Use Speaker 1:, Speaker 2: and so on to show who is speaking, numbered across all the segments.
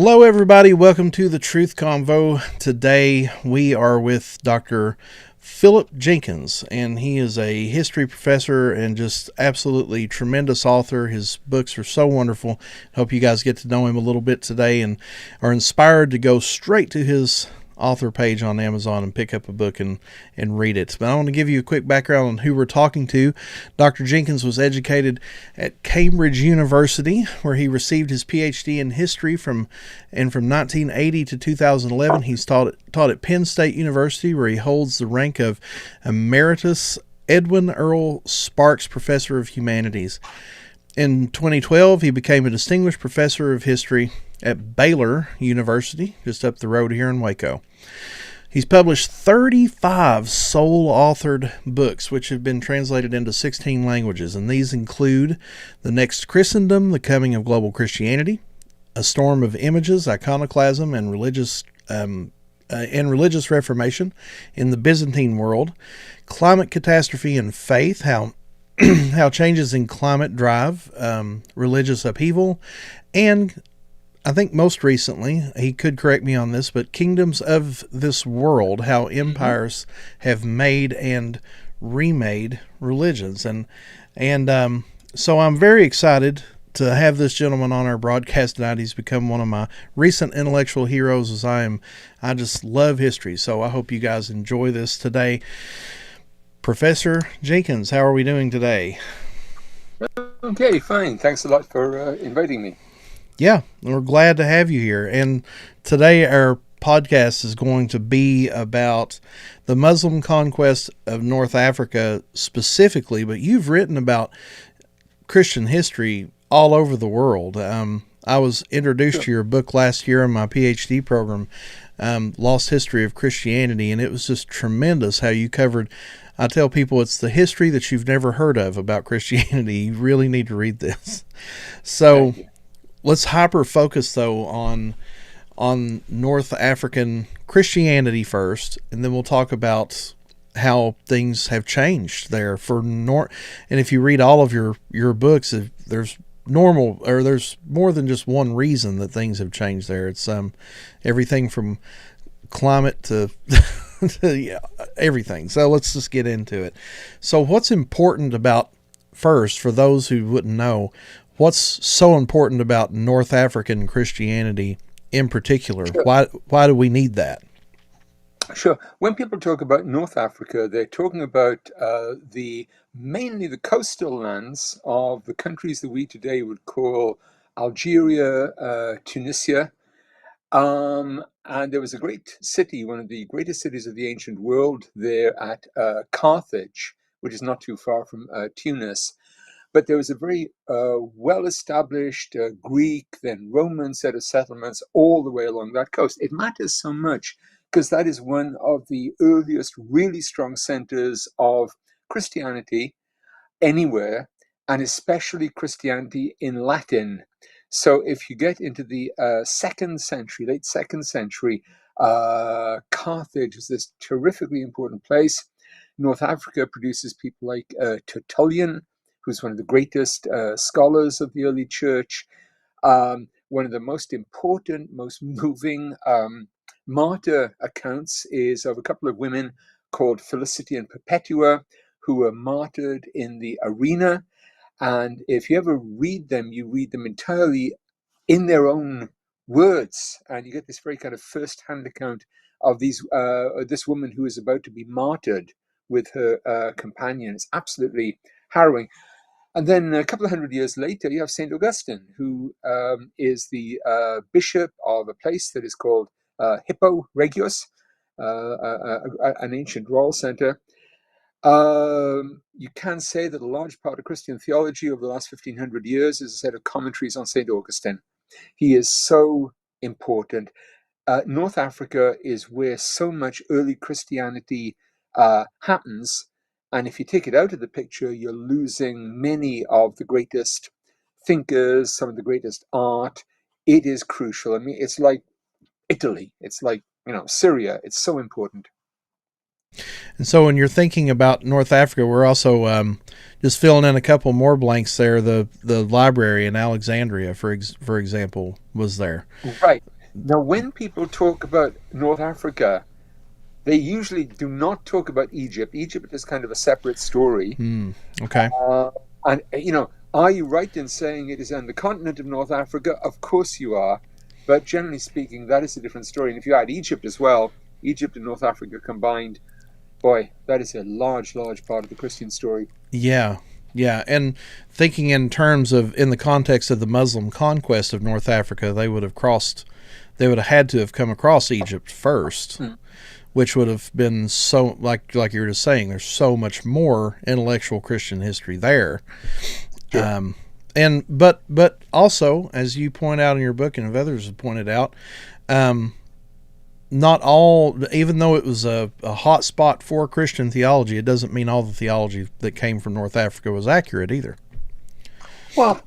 Speaker 1: Hello, everybody. Welcome to the Truth Convo. Today we are with Dr. Philip Jenkins, and he is a history professor and just absolutely tremendous author. His books are so wonderful. Hope you guys get to know him a little bit today and are inspired to go straight to his author page on Amazon and pick up a book and read it. But I want to give you a quick background on who we're talking to. Dr. Jenkins was educated at Cambridge University, where he received his PhD in history from 1980 to 2011. He's taught at Penn State University, where he holds the rank of Emeritus Edwin Earl Sparks Professor of Humanities. In 2012, he became a distinguished professor of history at Baylor University, just up the road here in Waco. He's published 35 sole-authored books, which have been translated into 16 languages, and these include The Next Christendom, The Coming of Global Christianity, A Storm of Images, Iconoclasm, and Religious Reformation in the Byzantine World, Climate Catastrophe and Faith, how changes in climate drive religious upheaval, and I think most recently, he could correct me on this, but Kingdoms of This World, how empires have made and remade religions. And so I'm very excited to have this gentleman on our broadcast tonight. He's become one of my recent intellectual heroes, as I just love history. So I hope you guys enjoy this today. Professor Jenkins, how are we doing today?
Speaker 2: Okay, fine. Thanks a lot for inviting me.
Speaker 1: Yeah, we're glad to have you here. And today our podcast is going to be about the Muslim conquest of North Africa specifically, but you've written about Christian history all over the world. I was introduced to your book last year in my PhD program, Lost History of Christianity, and it was just tremendous how you covered. I tell people it's the history that you've never heard of about Christianity. You really need to read this. So let's hyper-focus, though, on North African Christianity first, and then we'll talk about how things have changed there. And if you read all of your books, there's more than just one reason that things have changed there. It's everything from climate to everything. So let's just get into it. So what's important about, first, for those who wouldn't know, what's so important about North African Christianity in particular?
Speaker 2: Sure.
Speaker 1: Why do we need that?
Speaker 2: Sure. When people talk about North Africa, they're talking about mainly the coastal lands of the countries that we today would call Algeria, Tunisia. And there was a great city, one of the greatest cities of the ancient world there at Carthage, which is not too far from Tunis. But there was a very well-established Greek, then Roman set of settlements all the way along that coast. It matters so much because that is one of the earliest really strong centers of Christianity anywhere, and especially Christianity in Latin. So if you get into the late second century, Carthage is this terrifically important place. North Africa produces people like Tertullian, who's one of the greatest scholars of the early church. One of the most important, most moving martyr accounts is of a couple of women called Felicity and Perpetua, who were martyred in the arena. And if you ever read them, you read them entirely in their own words, and you get this very kind of first-hand account of this woman who is about to be martyred with her companion. It's absolutely harrowing. And then a couple of hundred years later, you have St. Augustine, who is the bishop of a place that is called Hippo Regius, an ancient royal center. You can say that a large part of Christian theology over the last 1,500 years is a set of commentaries on St. Augustine. He is so important. North Africa is where so much early Christianity happens. And if you take it out of the picture, you're losing many of the greatest thinkers, some of the greatest art. It is crucial. I mean, it's like Italy. It's like, Syria. It's so important.
Speaker 1: And so when you're thinking about North Africa, we're also just filling in a couple more blanks there. The library in Alexandria, for example, was there.
Speaker 2: Right. Now, when people talk about North Africa, they usually do not talk about Egypt. Egypt is kind of a separate story.
Speaker 1: Okay.
Speaker 2: Uh, and, are you right in saying it is on the continent of North Africa? Of course you are. But generally speaking, that is a different story. And if you add Egypt as well, Egypt and North Africa combined, boy, that is a large, large part of the Christian story.
Speaker 1: Yeah. Yeah. And thinking in terms of, in the context of the Muslim conquest of North Africa, they would have had to have come across Egypt first,
Speaker 2: Hmm.
Speaker 1: which would have been so, like you were just saying, there's so much more intellectual Christian history there.
Speaker 2: Sure.
Speaker 1: But also, as you point out in your book and others have pointed out, um, not all, even though it was a hot spot for Christian theology, it doesn't mean all the theology that came from North Africa was accurate either.
Speaker 2: Well,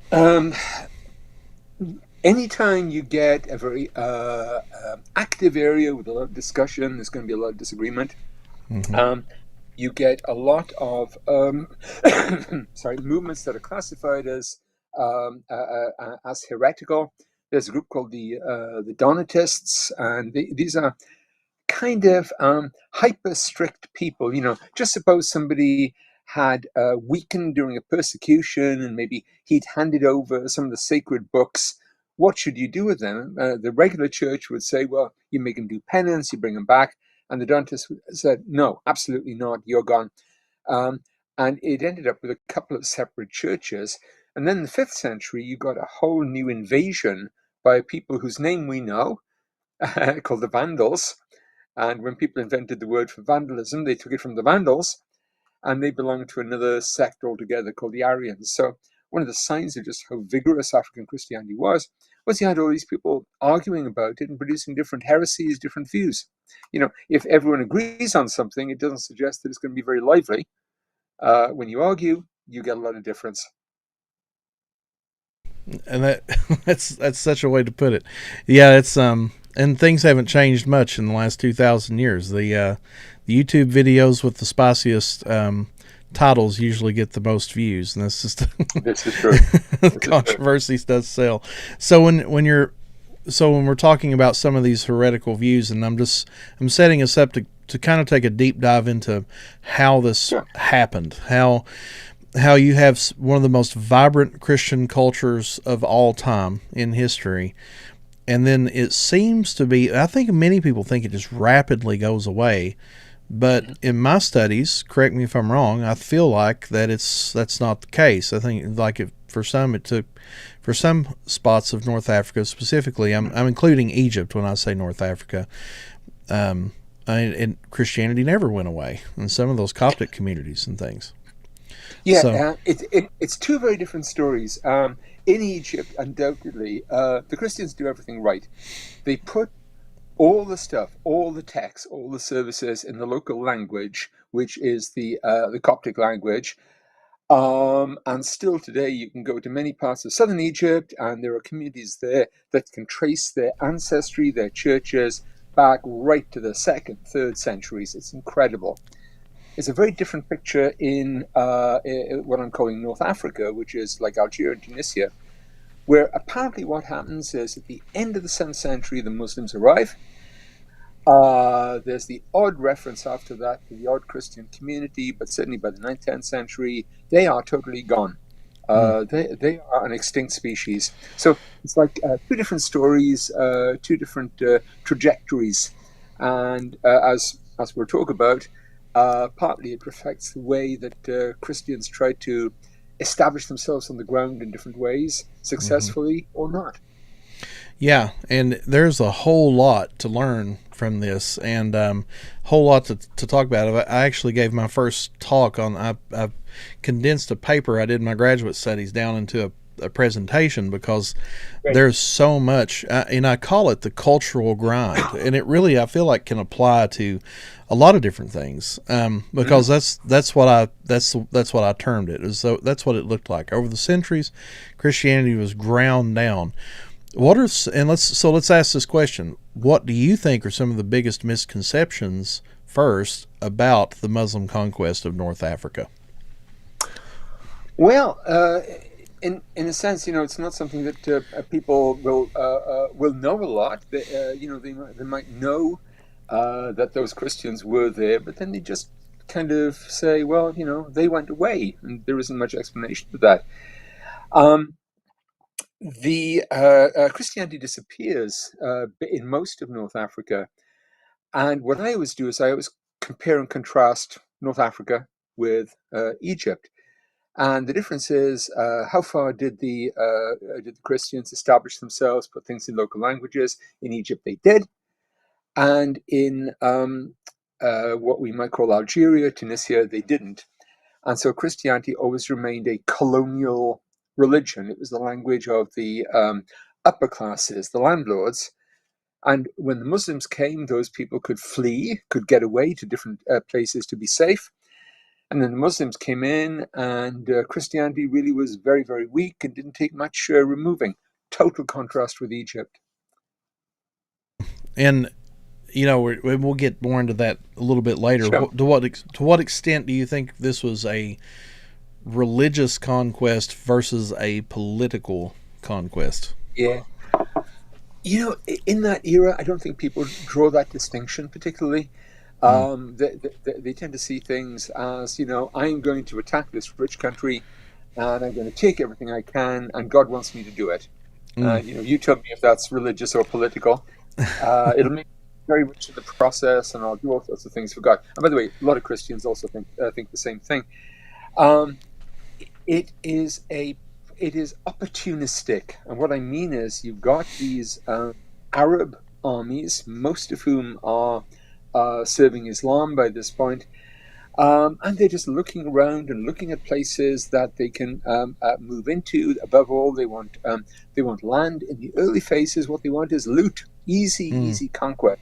Speaker 2: anytime you get a very active area with a lot of discussion, there's going to be a lot of disagreement.
Speaker 1: Mm-hmm.
Speaker 2: Um, you get a lot of sorry, movements that are classified as heretical. There's a group called the Donatists, and these are kind of hyper strict people. Just suppose somebody had weakened during a persecution and maybe he'd handed over some of the sacred books. What should you do with them? The regular church would say, well, you make them do penance, you bring them back. And the Donatists said, no, absolutely not, you're gone. Um, and it ended up with a couple of separate churches. And then in the 5th century, you got a whole new invasion by people whose name we know, called the Vandals. And when people invented the word for vandalism, they took it from the Vandals, and they belonged to another sect altogether called the Arians. So one of the signs of just how vigorous African Christianity was you had all these people arguing about it and producing different heresies, different views. If everyone agrees on something, it doesn't suggest that it's going to be very lively. When you argue, you get a lot of difference.
Speaker 1: And that's such a way to put it. Yeah, it's and things haven't changed much in the last 2,000 years. The YouTube videos with the spiciest titles usually get the most views, and that's just
Speaker 2: This is true. This is true.
Speaker 1: controversies does sell. So when we're talking about some of these heretical views, and I'm setting us up to kind of take a deep dive into how this
Speaker 2: Sure.
Speaker 1: happened, how you have one of the most vibrant Christian cultures of all time in history. And then it seems to be, I think many people think it just rapidly goes away. But in my studies, correct me if I'm wrong, I feel like that's not the case. I think like for some for some spots of North Africa specifically, I'm including Egypt when I say North Africa. And Christianity never went away in some of those Coptic communities and things.
Speaker 2: Yeah,
Speaker 1: So
Speaker 2: it's two very different stories. In Egypt, undoubtedly, the Christians do everything right. They put all the stuff, all the texts, all the services in the local language, which is the Coptic language. And still today, you can go to many parts of southern Egypt, and there are communities there that can trace their ancestry, their churches, back right to the 2nd, 3rd centuries. It's incredible. It's a very different picture in what I'm calling North Africa, which is like Algeria and Tunisia, where apparently what happens is at the end of the 7th century, the Muslims arrive. There's the odd reference after that to the odd Christian community, but certainly by the 9th, 10th century, they are totally gone.
Speaker 1: mm,
Speaker 2: They are an extinct species. So it's like two different stories, two different trajectories. And as we'll talk about, partly it reflects the way that Christians try to establish themselves on the ground in different ways,
Speaker 1: mhm.
Speaker 2: successfully or not.
Speaker 1: Yeah, and there's a whole lot to learn from this, and whole lot to talk about. I actually gave my first talk on. I condensed a paper I did in my graduate studies down into a presentation because
Speaker 2: Great.
Speaker 1: there's so much, and I call it the cultural grind, and it really I feel like can apply to a lot of different things because
Speaker 2: Mm.
Speaker 1: that's what I termed it. So that's what it looked like over the centuries. Christianity was ground down. Let's ask this question. What do you think are some of the biggest misconceptions first about the Muslim conquest of North Africa?
Speaker 2: Well, in a sense, it's not something that people will know a lot. They might know that those Christians were there, but then they just kind of say, well, they went away, and there isn't much explanation for that. Um, the Christianity disappears in most of North Africa, and what I always do is I always compare and contrast North Africa with Egypt. And the difference is how far did the Christians establish themselves, put things in local languages? In Egypt, they did, and in what we might call Algeria, Tunisia, they didn't. And so Christianity always remained a colonial religion. It was the language of the upper classes, the landlords. And when the Muslims came, those people could flee, could get away to different places to be safe. And then the Muslims came in, and Christianity really was very, very weak and didn't take much removing. Total contrast with Egypt.
Speaker 1: And we'll get more into that a little bit later.
Speaker 2: Sure.
Speaker 1: To what extent do you think this was a religious conquest versus a political conquest?
Speaker 2: Yeah. In that era, I don't think people draw that distinction particularly.
Speaker 1: Mm.
Speaker 2: They tend to see things as, I'm going to attack this rich country and I'm going to take everything I can, and God wants me to do it.
Speaker 1: Mm.
Speaker 2: You tell me if that's religious or political. It'll make me very rich in the process, and I'll do all sorts of things for God. And by the way, a lot of Christians also think the same thing. Um, it is opportunistic, and what I mean is you've got these Arab armies, most of whom are serving Islam by this point, and they're just looking around and looking at places that they can move into. Above all, they want land. In the early phases, what they want is loot, easy conquest.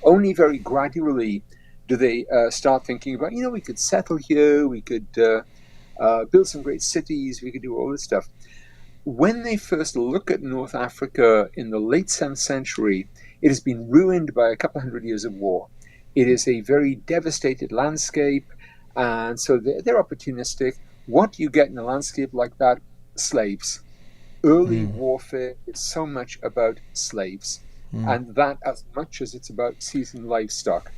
Speaker 2: Only very gradually do they start thinking about, we could settle here, we could build some great cities, we could do all this stuff. When they first look at North Africa in the late 7th century, it has been ruined by a couple hundred years of war. It is a very devastated landscape, and so they're opportunistic. What do you get in a landscape like that? Slaves. Early warfare is so much about slaves, and that as much as it's about seizing livestock.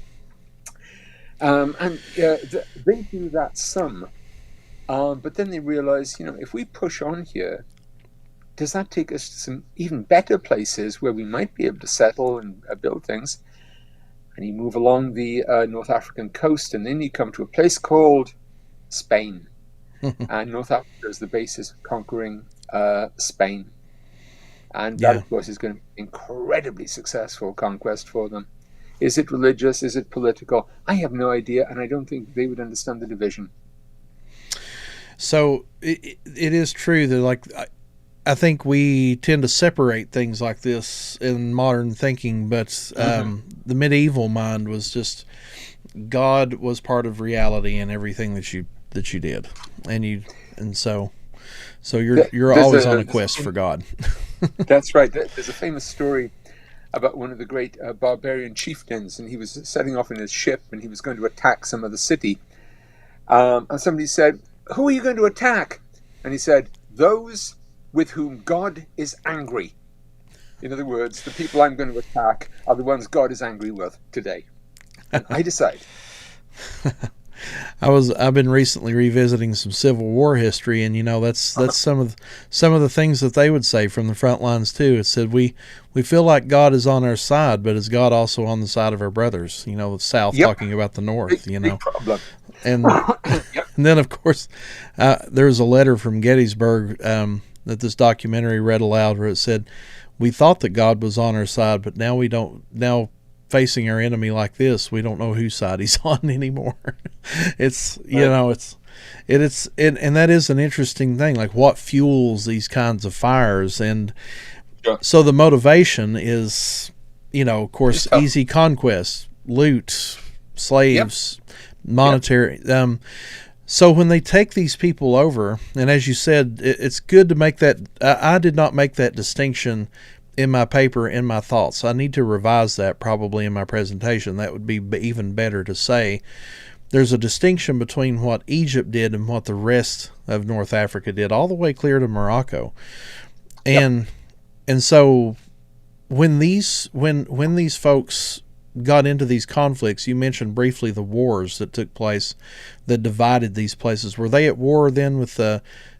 Speaker 2: They do that some, but then they realize, if we push on here, does that take us to some even better places where we might be able to settle and build things? And you move along the North African coast, and then you come to a place called Spain. And North Africa is the basis of conquering Spain. And that, of course, is going to be an incredibly successful conquest for them. Is it religious? Is it political? I have no idea, and I don't think they would understand the division.
Speaker 1: So it is true that, I think we tend to separate things like this in modern thinking, but the medieval mind was just God was part of reality in everything that you did, and so you're always on a quest for God.
Speaker 2: That's right. There's a famous story about one of the great barbarian chieftains, and he was setting off in his ship, and he was going to attack some other city. And somebody said, "Who are you going to attack?" And he said, "Those with whom God is angry." In other words, the people I'm going to attack are the ones God is angry with today. And I decide.
Speaker 1: I've been recently revisiting some Civil War history, and that's some of the things that they would say from the front lines too. It said we feel like God is on our side, but is God also on the side of our brothers? The South talking about the North.
Speaker 2: Big problem.
Speaker 1: And and then of course there was a letter from Gettysburg that this documentary read aloud, where it said, "We thought that God was on our side, but now we don't. Now, facing our enemy like this, we don't know whose side he's on anymore." It's and that is an interesting thing. Like, what fuels these kinds of fires, and so the motivation is, of course, easy conquest, loot, slaves, monetary. So when they take these people over, and as you said, it's good to make that. I did not make that distinction in my paper, in my thoughts. I need to revise that probably in my presentation. That would be even better to say. there's a distinction between what Egypt did and what the rest of North Africa did, all the way clear to Morocco.
Speaker 2: Yep.
Speaker 1: And so when these folks got into these conflicts, you mentioned briefly the wars that took place that divided these places. Were they at war then with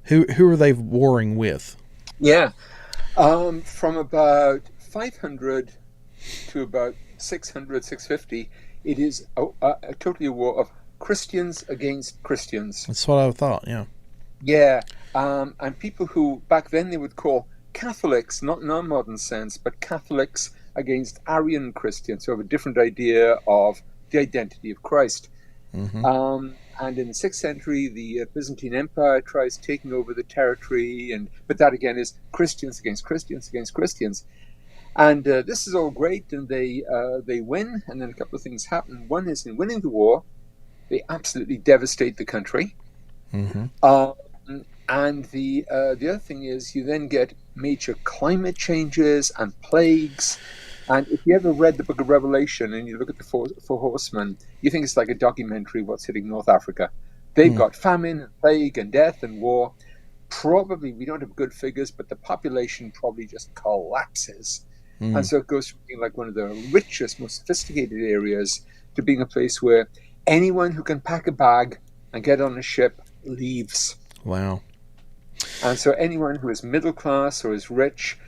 Speaker 1: who were they warring with?
Speaker 2: Yeah. From about 500 to about 600, 650, it is totally a war of Christians against Christians.
Speaker 1: That's what I thought. Yeah.
Speaker 2: Yeah. And people who back then they would call Catholics, not in our modern sense, but Catholics against Arian Christians who have a different idea of the identity of Christ.
Speaker 1: Mm-hmm.
Speaker 2: And in the 6th century, the Byzantine Empire tries taking over the territory, but that again is Christians against Christians against Christians. And this is all great, and they win, and then a couple of things happen. One is, in winning the war, they absolutely devastate the country.
Speaker 1: Mm-hmm.
Speaker 2: And the other thing is, you then get major climate changes and plagues. And if you ever read the book of Revelation and you look at the four horsemen, you think it's like a documentary what's hitting North Africa. They've got famine and plague and death and war. Probably, we don't have good figures, but the population probably just collapses. And so it goes from being like one of the richest, most sophisticated areas to being a place where anyone who can pack a bag and get on a ship leaves.
Speaker 1: Wow.
Speaker 2: And so anyone who is middle class or is rich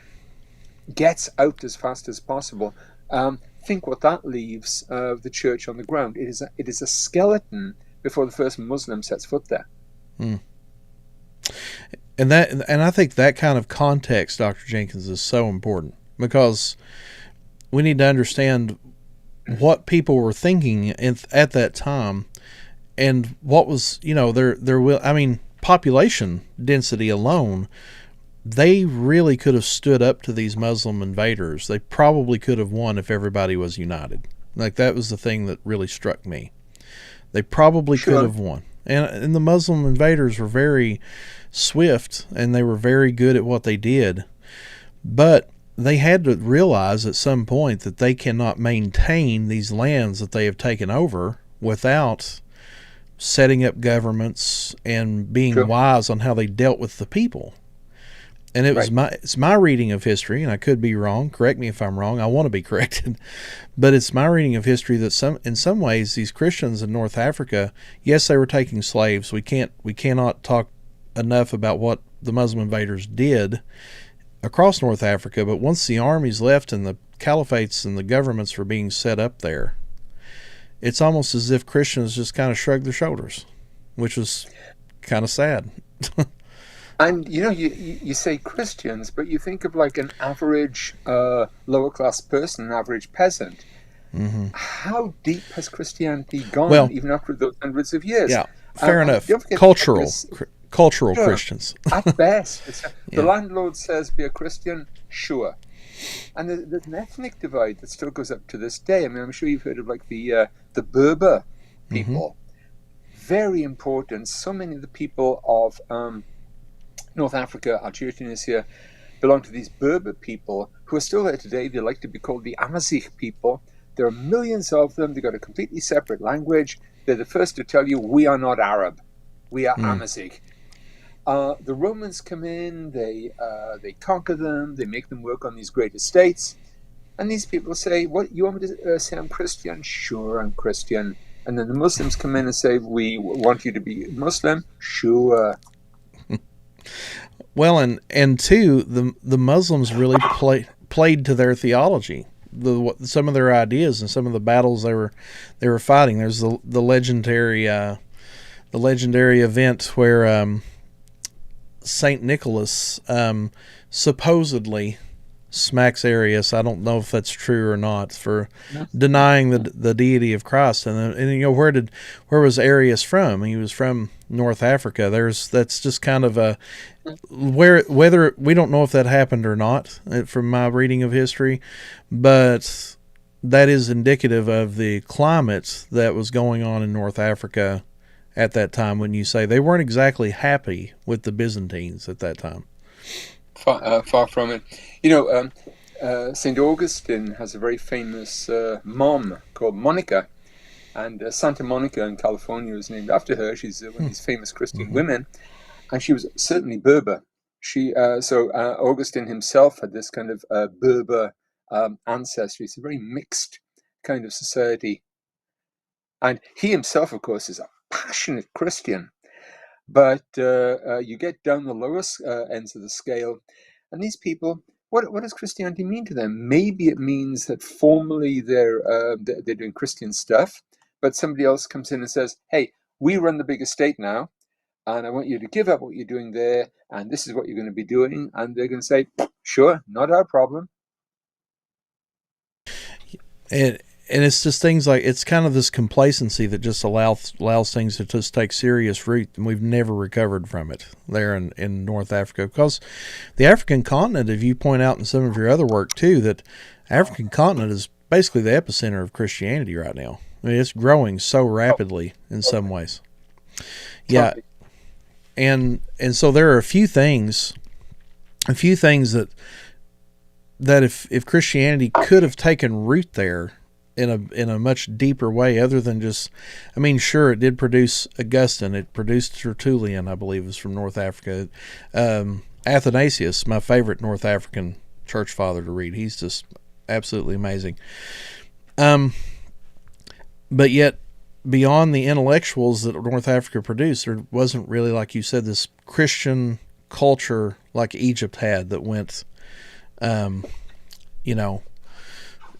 Speaker 2: gets out as fast as possible. Think what that leaves of the church on the ground. It is a skeleton before the first Muslim sets foot there.
Speaker 1: And I think that kind of context, Dr. Jenkins, is so important, because we need to understand what people were thinking at that time, and what was, population density alone, they really could have stood up to these Muslim invaders. They probably could have won if everybody was united. Like, that was the thing that really struck me. They probably could have won. And the Muslim invaders were very swift, and they were very good at what they did. But they had to realize at some point that they cannot maintain these lands that they have taken over without setting up governments and being wise on how they dealt with the people. And it's my reading of history, and I could be wrong. Correct me if I'm wrong. I want to be corrected. But it's my reading of history that in some ways these Christians in North Africa, yes, they were taking slaves. We cannot talk enough about what the Muslim invaders did across North Africa. But once the armies left and the caliphates and the governments were being set up there, it's almost as if Christians just kind of shrugged their shoulders, which was kind of sad.
Speaker 2: And you say Christians, but you think of like an average lower class person, an average peasant. Mm-hmm. How deep has Christianity gone, even after those hundreds of years?
Speaker 1: Yeah, fair enough. Cultural Christians.
Speaker 2: At best. The landlord says, be a Christian, sure. And there's an ethnic divide that still goes up to this day. I mean, I'm sure you've heard of like the Berber people. Mm-hmm. Very important. So many of the people of North Africa, Algeria, Tunisia, belong to these Berber people who are still there today. They like to be called the Amazigh people. There are millions of them. They've got a completely separate language. They're the first to tell you, we are not Arab. We are Amazigh. The Romans come in, they conquer them, they make them work on these great estates. And these people say, what, you want me to say I'm Christian? Sure, I'm Christian. And then the Muslims come in and say, we want you to be Muslim? Sure.
Speaker 1: Well, and two, the Muslims really played to their theology, some of their ideas and some of the battles they were fighting. There's the legendary event where Saint Nicholas supposedly smacks Arius. I don't know if that's true or not, for denying the deity of Christ. And where was Arius from? He was from North Africa. That's just kind of whether we don't know if that happened or not from my reading of history, but that is indicative of the climate that was going on in North Africa at that time, when you say they weren't exactly happy with the Byzantines at that time.
Speaker 2: Far from it. St. Augustine has a very famous mom called Monica, And Santa Monica in California is named after her. She's one of these famous Christian women, and she was certainly Berber. Augustine himself had this kind of Berber ancestry. It's a very mixed kind of society, and he himself, of course, is a passionate Christian. But you get down the lowest ends of the scale, and these people, what does Christianity mean to them? Maybe it means that formally they're doing Christian stuff, but somebody else comes in and says, "Hey, we run the big estate now, and I want you to give up what you're doing there, and this is what you're going to be doing." And they're going to say, "Sure, not our problem."
Speaker 1: And it's just things like, it's kind of this complacency that just allows things to just take serious root, and we've never recovered from it there in North Africa, because the African continent, if you point out in some of your other work too, that African continent is basically the epicenter of Christianity right now. I mean, it's growing so rapidly in some ways. Yeah, and so there are a few things that if Christianity could have taken root there in a much deeper way, other than just, I mean, sure, it did produce Augustine, it produced Tertullian, I believe, is from North Africa. Athanasius, my favorite North African church father to read. He's just absolutely amazing. But yet, beyond the intellectuals that North Africa produced, there wasn't really, like you said, this Christian culture like Egypt had that went,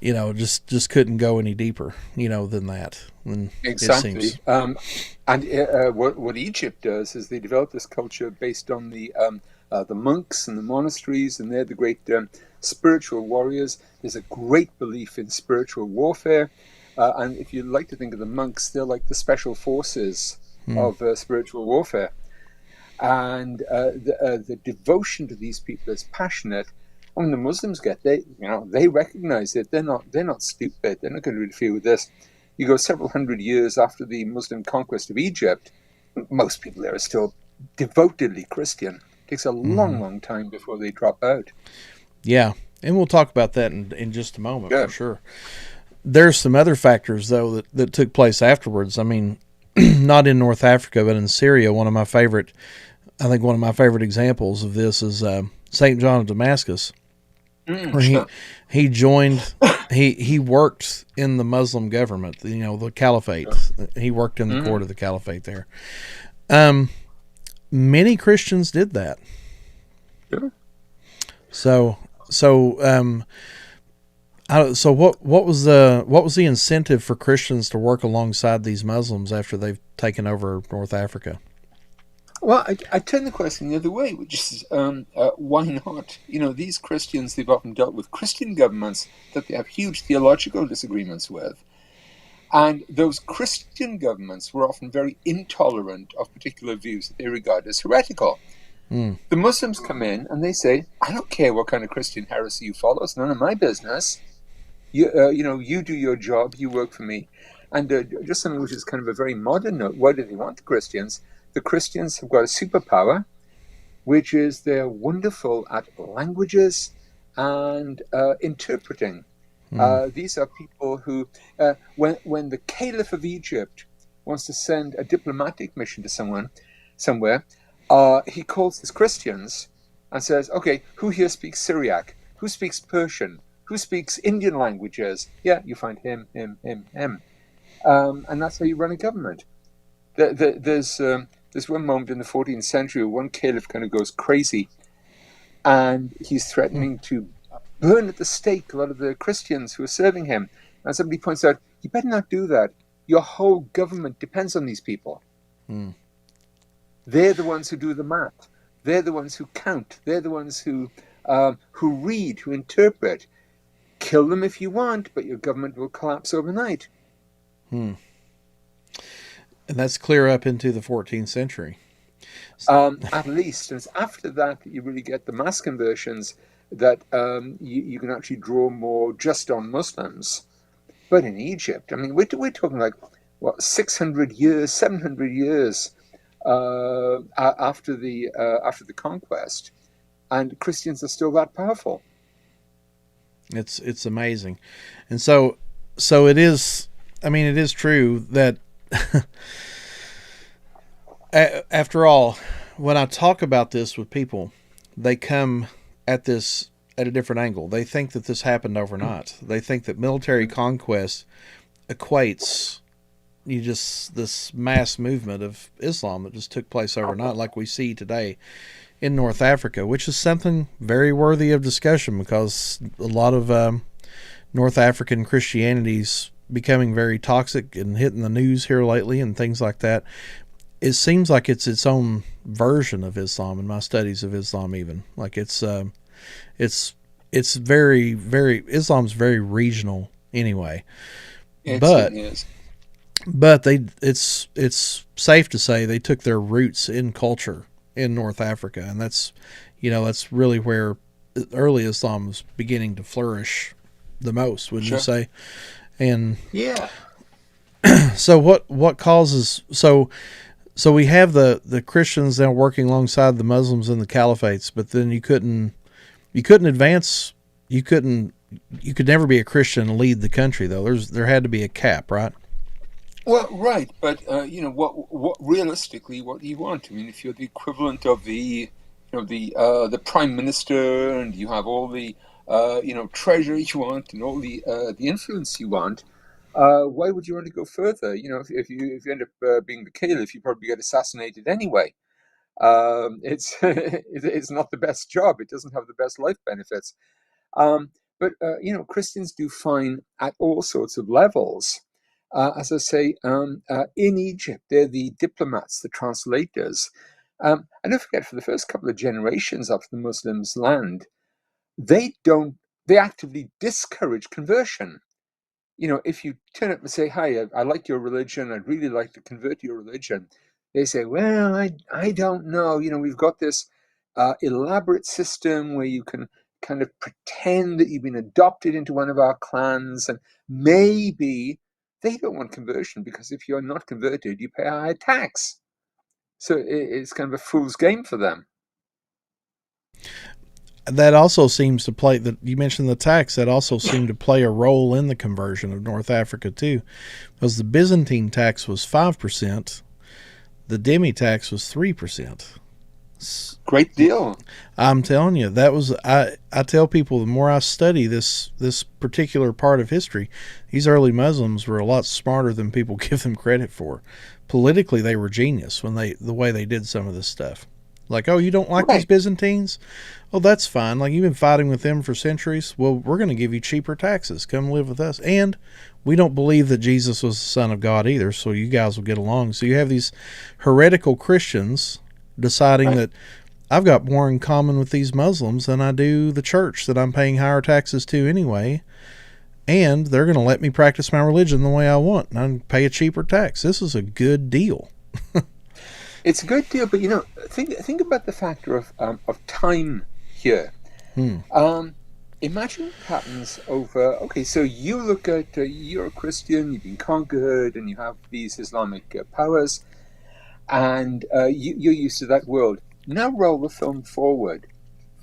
Speaker 1: just couldn't go any deeper, than that. And
Speaker 2: Exactly. What Egypt does is they develop this culture based on the monks and the monasteries, and they're the great spiritual warriors. There's a great belief in spiritual warfare. And if you like to think of the monks, they're like the special forces of spiritual warfare. And the devotion to these people is passionate. And when the Muslims they recognize it. They're not stupid. They're not going to interfere with this. You go several hundred years after the Muslim conquest of Egypt, most people there are still devotedly Christian. It takes a long, long time before they drop out.
Speaker 1: Yeah, and we'll talk about that in just a moment,
Speaker 2: Yeah.
Speaker 1: for sure. There's some other factors, though, that took place afterwards. I mean, not in North Africa, but in Syria. One of my favorite examples of this is St. John of Damascus, where he joined, he worked in the Muslim government, the caliphate. He worked in the court of the caliphate there. Many Christians did that.
Speaker 2: Sure.
Speaker 1: So what was the incentive for Christians to work alongside these Muslims after they've taken over North Africa?
Speaker 2: Well, I turn the question the other way, which is why not? These Christians, they've often dealt with Christian governments that they have huge theological disagreements with. And those Christian governments were often very intolerant of particular views that they regard as heretical. The Muslims come in and they say, "I don't care what kind of Christian heresy you follow. It's none of my business. You do your job. You work for me." And just something which is kind of a very modern note. Why do they want the Christians? The Christians have got a superpower, which is they're wonderful at languages and interpreting. These are people who, when the Caliph of Egypt wants to send a diplomatic mission to somewhere, he calls his Christians and says, "Okay, who here speaks Syriac? Who speaks Persian? Who speaks Indian languages?" Yeah, you find him. And that's how you run a government. There's one moment in the 14th century where one caliph kind of goes crazy, and he's threatening to burn at the stake a lot of the Christians who are serving him. And somebody points out, "You better not do that. Your whole government depends on these people. They're the ones who do the math. They're the ones who count. They're the ones who read, who interpret. Kill them if you want, but your government will collapse overnight."
Speaker 1: And that's clear up into the 14th century.
Speaker 2: At least. And it's after that you really get the mass conversions that you can actually draw more just on Muslims. But in Egypt, I mean, we're talking like, 600 years, 700 years after the conquest, and Christians are still that powerful.
Speaker 1: It's amazing. And so it is, I mean, it is true that after all, when I talk about this with people, they come at this at a different angle. They think that this happened overnight. They think that military conquest equates you just this mass movement of Islam that just took place overnight, like we see today in North Africa, which is something very worthy of discussion because a lot of North African Christianity's becoming very toxic and hitting the news here lately and things like that. It seems like it's its own version of Islam in my studies of Islam. Even like it's very Islam's very regional anyway.
Speaker 2: It
Speaker 1: But
Speaker 2: certainly is.
Speaker 1: it's safe to say they took their roots in culture in North Africa, and that's really where early Islam was beginning to flourish the most, wouldn't you
Speaker 2: Sure.
Speaker 1: say? And
Speaker 2: Yeah.
Speaker 1: so what causes so we have the Christians now working alongside the Muslims in the caliphates, but then you couldn't advance, you could never be a Christian and lead the country though. There had to be a cap, right?
Speaker 2: Well, right, but what realistically, what do you want? I mean, if you're the equivalent of the prime minister, and you have all the treasure you want, and all the influence you want, why would you want to go further? If you end up being the caliph, you probably get assassinated anyway. It's it's not the best job. It doesn't have the best life benefits. But Christians do fine at all sorts of levels. As I say, in Egypt, they're the diplomats, the translators. And don't forget, for the first couple of generations after the Muslims land, they don't. They actively discourage conversion. If you turn up and say, "Hi, I like your religion. I'd really like to convert to your religion," they say, "Well, I don't know. We've got this elaborate system where you can kind of pretend that you've been adopted into one of our clans, and maybe they don't want conversion because if you're not converted, you pay a higher tax." So it's kind of a fool's game for them.
Speaker 1: That also seems to play that you mentioned the tax that also seemed to play a role in the conversion of North Africa too, because the Byzantine tax was 5%, the demi tax was 3%.
Speaker 2: Great deal.
Speaker 1: I'm telling you, that was I tell people the more I study this particular part of history, these early Muslims were a lot smarter than people give them credit for. Politically, they were genius when the way they did some of this stuff. Like, oh, you don't like these
Speaker 2: Right.
Speaker 1: Byzantines? Oh, that's fine. Like, you've been fighting with them for centuries. Well, we're going to give you cheaper taxes. Come live with us. And we don't believe that Jesus was the Son of God either, so you guys will get along. So you have these heretical Christians deciding
Speaker 2: Right.
Speaker 1: that I've got more in common with these Muslims than I do the church that I'm paying higher taxes to anyway. And they're going to let me practice my religion the way I want and I pay a cheaper tax. This is a good deal.
Speaker 2: It's a good deal, but think about the factor of time here.
Speaker 1: Hmm.
Speaker 2: Imagine what happens over. Okay, so you look at you're a Christian, you've been conquered, and you have these Islamic powers, and you're used to that world. Now roll the film forward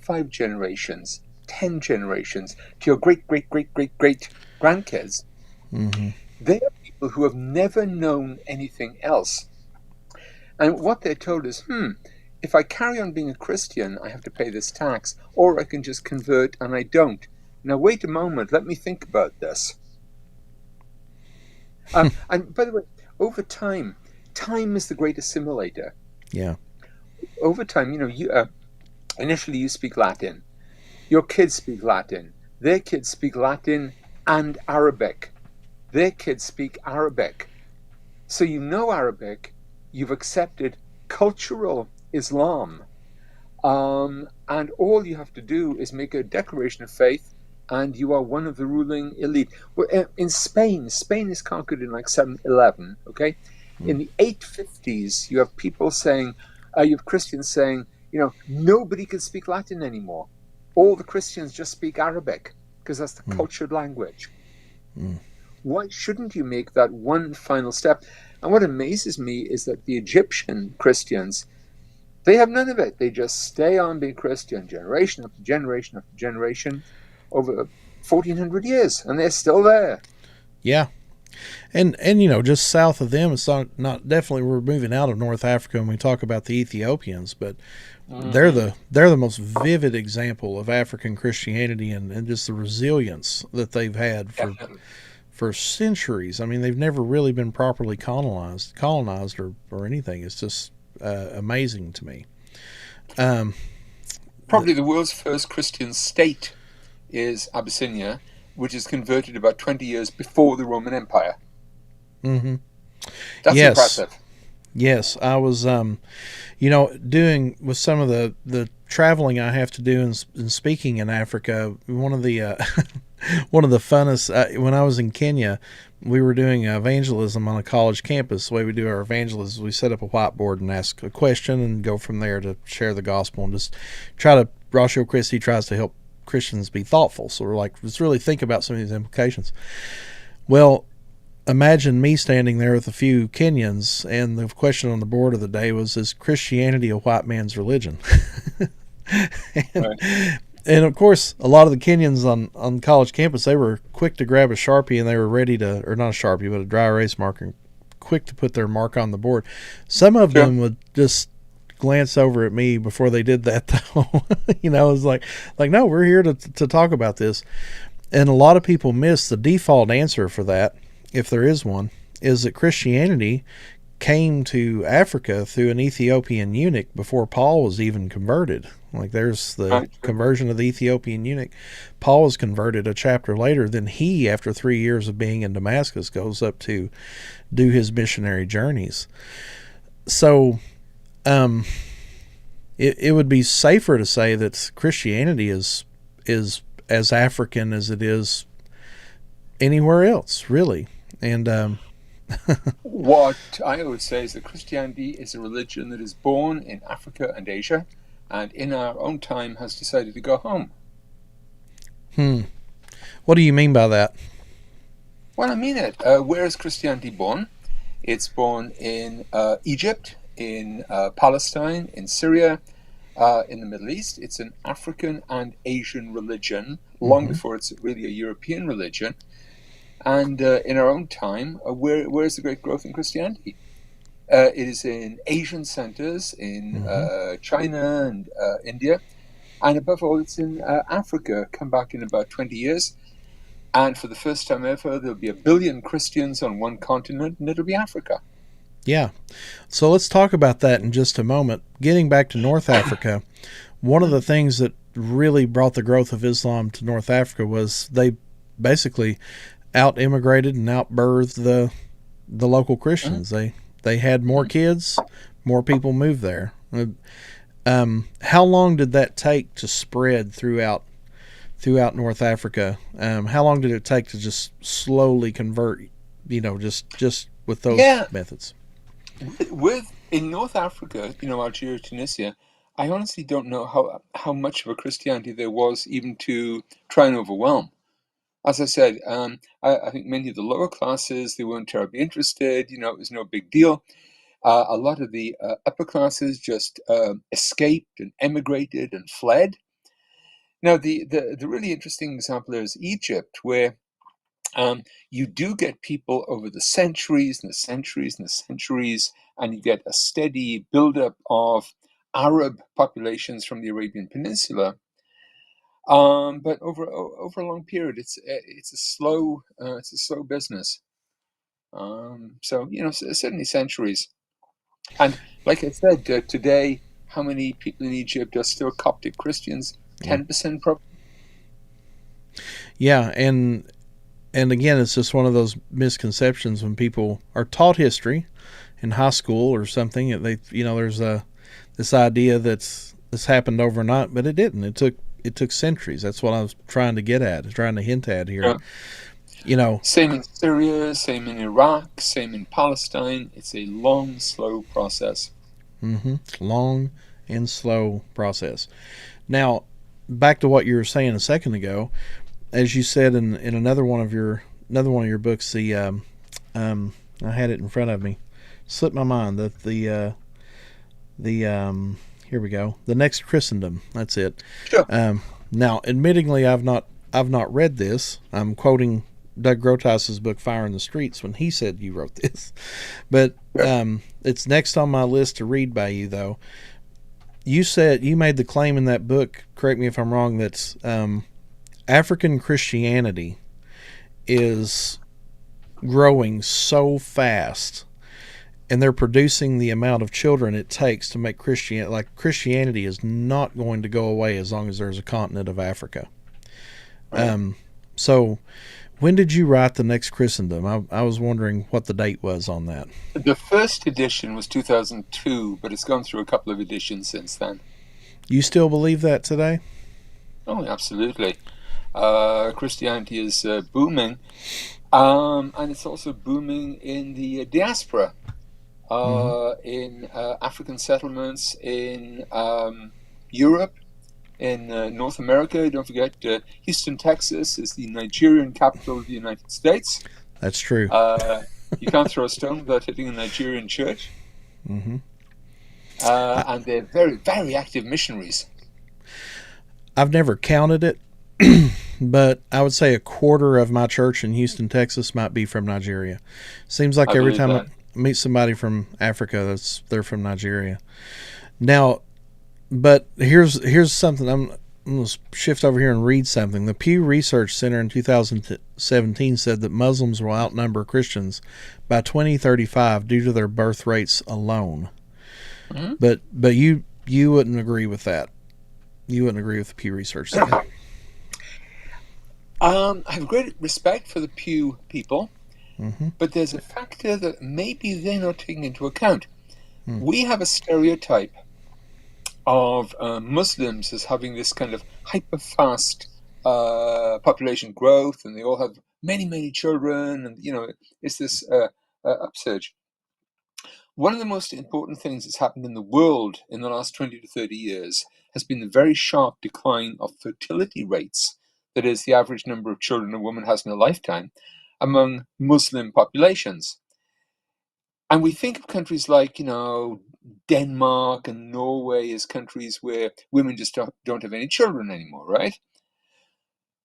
Speaker 2: 5 generations, 10 generations to your great great great great great grandkids.
Speaker 1: Mm-hmm.
Speaker 2: They are people who have never known anything else. And what they're told is, if I carry on being a Christian, I have to pay this tax, or I can just convert and I don't. Now, wait a moment, let me think about this. And by the way, over time, time is the great assimilator.
Speaker 1: Yeah.
Speaker 2: Over time, initially you speak Latin, your kids speak Latin, their kids speak Latin and Arabic, their kids speak Arabic. So you know Arabic, you've accepted cultural Islam, and all you have to do is make a declaration of faith, and you are one of the ruling elite. Well, in Spain is conquered in like 711. Okay, in the 850s, you have people saying, you have Christians saying, nobody can speak Latin anymore. All the Christians just speak Arabic because that's the
Speaker 1: Mm.
Speaker 2: cultured language.
Speaker 1: Mm.
Speaker 2: Why shouldn't you make that one final step? And what amazes me is that the Egyptian Christians, they have none of it. They just stay on being Christian generation after generation after generation over 1400 years, and they're still there.
Speaker 1: Yeah. And just south of them, it's not definitely, we're moving out of North Africa when we talk about the Ethiopians, but
Speaker 2: Hmm.
Speaker 1: they're the most vivid example of African Christianity, and just the resilience that they've had
Speaker 2: Definitely.
Speaker 1: for centuries. I mean, they've never really been properly colonized or anything. It's just amazing to me. Um, the,
Speaker 2: Probably the world's first Christian state is Abyssinia, which is converted about 20 years before the Roman Empire.
Speaker 1: hmm
Speaker 2: That's
Speaker 1: Yes,
Speaker 2: impressive.
Speaker 1: yes. I was, doing with some of the traveling I have to do and speaking in Africa. One of the one of the funnest when I was in Kenya, we were doing evangelism on a college campus. The way we do our evangelism, we set up a whiteboard and ask a question and go from there to share the gospel and just try to. Ratio Christi tries to help Christians be thoughtful. So we're like, let's really think about some of these implications. Well, imagine me standing there with a few Kenyans, and the question on the board of the day was, "Is Christianity a white man's religion?" and,
Speaker 2: Right.
Speaker 1: and of course, a lot of the Kenyans on college campus, they were quick to grab a Sharpie, and they were ready to, or not a Sharpie, but a dry erase marker, quick to put their mark on the board. Some of
Speaker 2: Sure.
Speaker 1: them would just glance over at me before they did that, though. It was like, no, we're here to talk about this. And a lot of people miss the default answer for that, if there is one, is that Christianity came to Africa through an Ethiopian eunuch before Paul was even converted. Like, there's the
Speaker 2: Right. Sure.
Speaker 1: conversion of the Ethiopian eunuch. Paul was converted a chapter later. Then he, after 3 years of being in Damascus, goes up to do his missionary journeys. So, um, it would be safer to say that Christianity is as African as it is anywhere else, really. And
Speaker 2: What I would say is that Christianity is a religion that is born in Africa and Asia, and in our own time has decided to go home.
Speaker 1: hmm, what do you mean by that?
Speaker 2: Well, I mean it. Where is Christianity born? It's born in Egypt, in Palestine, in Syria, in the Middle East. It's an African and Asian religion long
Speaker 1: hmm
Speaker 2: before it's really a European religion. And in our own time, where's the great growth in Christianity? It is in Asian centers, in
Speaker 1: hmm
Speaker 2: China and India, and above all, it's in Africa. Come back in about 20 years, and for the first time ever, there'll be 1 billion Christians on one continent, and it'll be Africa.
Speaker 1: Yeah. So let's talk about that in just a moment. Getting back to North Africa, one of the things that really brought the growth of Islam to North Africa was they basically out immigrated and outbirthed the local
Speaker 2: Mhm.
Speaker 1: Christians. They had more
Speaker 2: Mhm.
Speaker 1: kids, more people moved there. How long did that take to spread throughout North Africa? How long did it take to just slowly convert? Just with those
Speaker 2: Yeah,
Speaker 1: methods.
Speaker 2: with in North Africa, Algeria, Tunisia, I honestly don't know how much of a Christianity there was even to try and overwhelm. As I said, I think many of the lower classes, they weren't terribly interested. It was no big deal. A lot of the upper classes just escaped and emigrated and fled. Now, the really interesting example there is Egypt, where you do get people over the centuries and the centuries and the centuries, and you get a steady buildup of Arab populations from the Arabian Peninsula. But over a long period, it's a slow business. So certainly centuries. And like I said, today, how many people in Egypt are still Coptic Christians?
Speaker 1: Yeah.
Speaker 2: 10% probably.
Speaker 1: Yeah, and again, it's just one of those misconceptions when people are taught history in high school or something. There's this idea that's this happened overnight, but it didn't. It took centuries. That's what I was trying to get at, trying to hint at here.
Speaker 2: Yeah.
Speaker 1: You know,
Speaker 2: Same in Syria, same in Iraq, same in Palestine. It's a long, slow process.
Speaker 1: long and slow process. Now, back to what you were saying a second ago, as you said in another one of your books, I had it in front of me, slipped my mind that the here we go, the next Christendom. That's it.
Speaker 2: Sure.
Speaker 1: Now, admittingly, I've not read this. I'm quoting Doug Grotas's book Fire in the Streets when he said you wrote this. But it's next on my list to read by you, though. You said you made the claim in that book, correct me if I'm wrong, that African Christianity is growing so fast and they're producing the amount of children it takes to make Christianity is not going to go away as long as there's a continent of Africa.
Speaker 2: Right.
Speaker 1: So when did you write The Next Christendom? I was wondering what the date was on that.
Speaker 2: The first edition was 2002, but it's gone through a couple of editions since then.
Speaker 1: You still believe that today?
Speaker 2: Oh, absolutely. Christianity is booming, and it's also booming in the diaspora,
Speaker 1: Mm-hmm.
Speaker 2: in African settlements, in Europe, in North America. Don't forget, Houston, Texas is the Nigerian capital of the United States.
Speaker 1: That's true.
Speaker 2: Uh, you can't throw a stone without hitting a Nigerian church.
Speaker 1: Mm-hmm.
Speaker 2: And they're very, very active missionaries.
Speaker 1: I've never counted it, but I would say a quarter of my church in Houston, Texas might be from Nigeria. Seems like
Speaker 2: I
Speaker 1: every
Speaker 2: believe
Speaker 1: time I
Speaker 2: that.
Speaker 1: meet somebody from Africa, they're from Nigeria. Now, but here's something. I'm going to shift over here and read something. The Pew Research Center in 2017 said that Muslims will outnumber Christians by 2035 due to their birth rates alone.
Speaker 2: Mhm.
Speaker 1: But you wouldn't agree with that. You wouldn't agree with the Pew Research Center.
Speaker 2: I have great respect for the Pew people,
Speaker 1: Mm-hmm.
Speaker 2: but there's a factor that maybe they're not taking into account.
Speaker 1: Hmm.
Speaker 2: We have a stereotype of Muslims as having this kind of hyper fast population growth, and they all have many, many children, and it's this upsurge. One of the most important things that's happened in the world in the last 20 to 30 years has been the very sharp decline of fertility rates, that is, the average number of children a woman has in a lifetime, among Muslim populations. And we think of countries like, Denmark and Norway as countries where women just don't have any children anymore, right?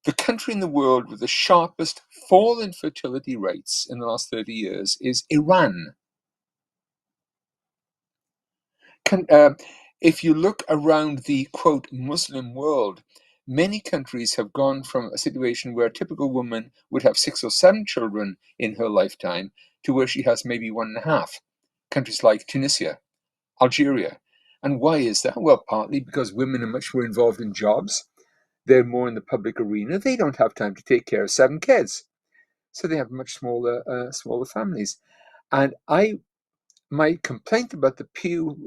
Speaker 2: The country in the world with the sharpest fall in fertility rates in the last 30 years is Iran. Can, if you look around the quote Muslim world, many countries have gone from a situation where a typical woman would have 6 or 7 children in her lifetime to where she has maybe one and a half. Countries like Tunisia, Algeria. And why is that? Well, partly because women are much more involved in jobs. They're more in the public arena. They don't have time to take care of 7 kids. So they have much smaller families. And my complaint about the Pew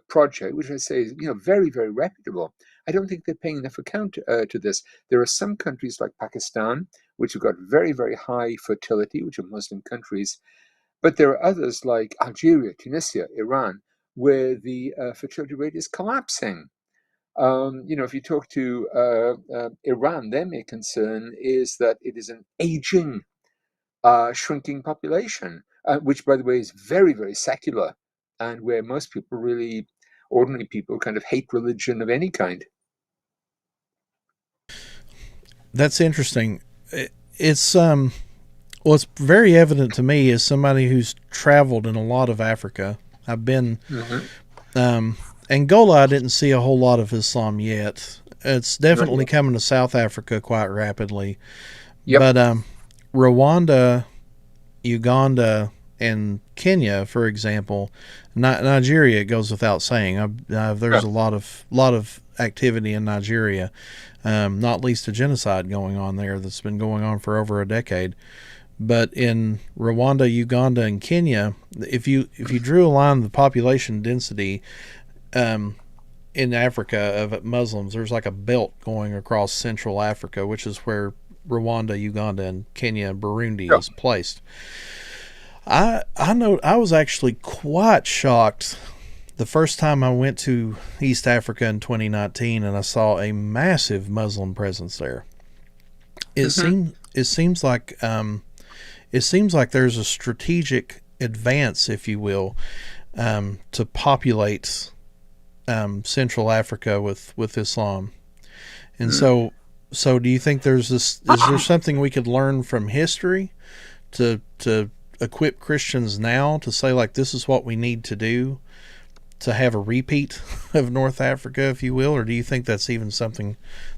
Speaker 2: project, which I say is very, very reputable, I don't think they're paying enough account to this. There are some countries like Pakistan, which have got very, very high fertility, which are Muslim countries, but there are others like Algeria, Tunisia, Iran, where the fertility rate is collapsing. If you talk to Iran, their main concern is that it is an aging, shrinking population, which, by the way, is very, very secular, and where most people really, ordinary people, kind of hate religion of any kind.
Speaker 1: That's interesting. It's well, it's very evident to me as somebody who's traveled in a lot of Africa. I've been
Speaker 2: Hmm.
Speaker 1: Angola. I didn't see a whole lot of Islam yet. It's
Speaker 2: Not
Speaker 1: definitely
Speaker 2: yet.
Speaker 1: coming to South Africa quite rapidly.
Speaker 2: Yep.
Speaker 1: But Rwanda, Uganda, and Kenya, for example, Nigeria, it goes without saying. There's
Speaker 2: Yeah.
Speaker 1: a lot of activity in Nigeria, not least a genocide going on there that's been going on for over a decade. But in Rwanda, Uganda, and Kenya, if you drew a line of the population density um, in Africa of Muslims, there's like a belt going across Central Africa, which is where Rwanda, Uganda, and Kenya, and Burundi
Speaker 2: Yeah.
Speaker 1: is placed. I know I was actually quite shocked the first time I went to East Africa in 2019 and I saw a massive Muslim presence there. It
Speaker 2: Hmm.
Speaker 1: seems it seems like it seems like there's a strategic advance, if you will, to populate Central Africa with Islam, and
Speaker 2: Hmm.
Speaker 1: so So, do you think there's this? Is there something we could learn from history to equip Christians now to say like this is what we need to do to have a repeat of North Africa, if you will, or do you think that's even something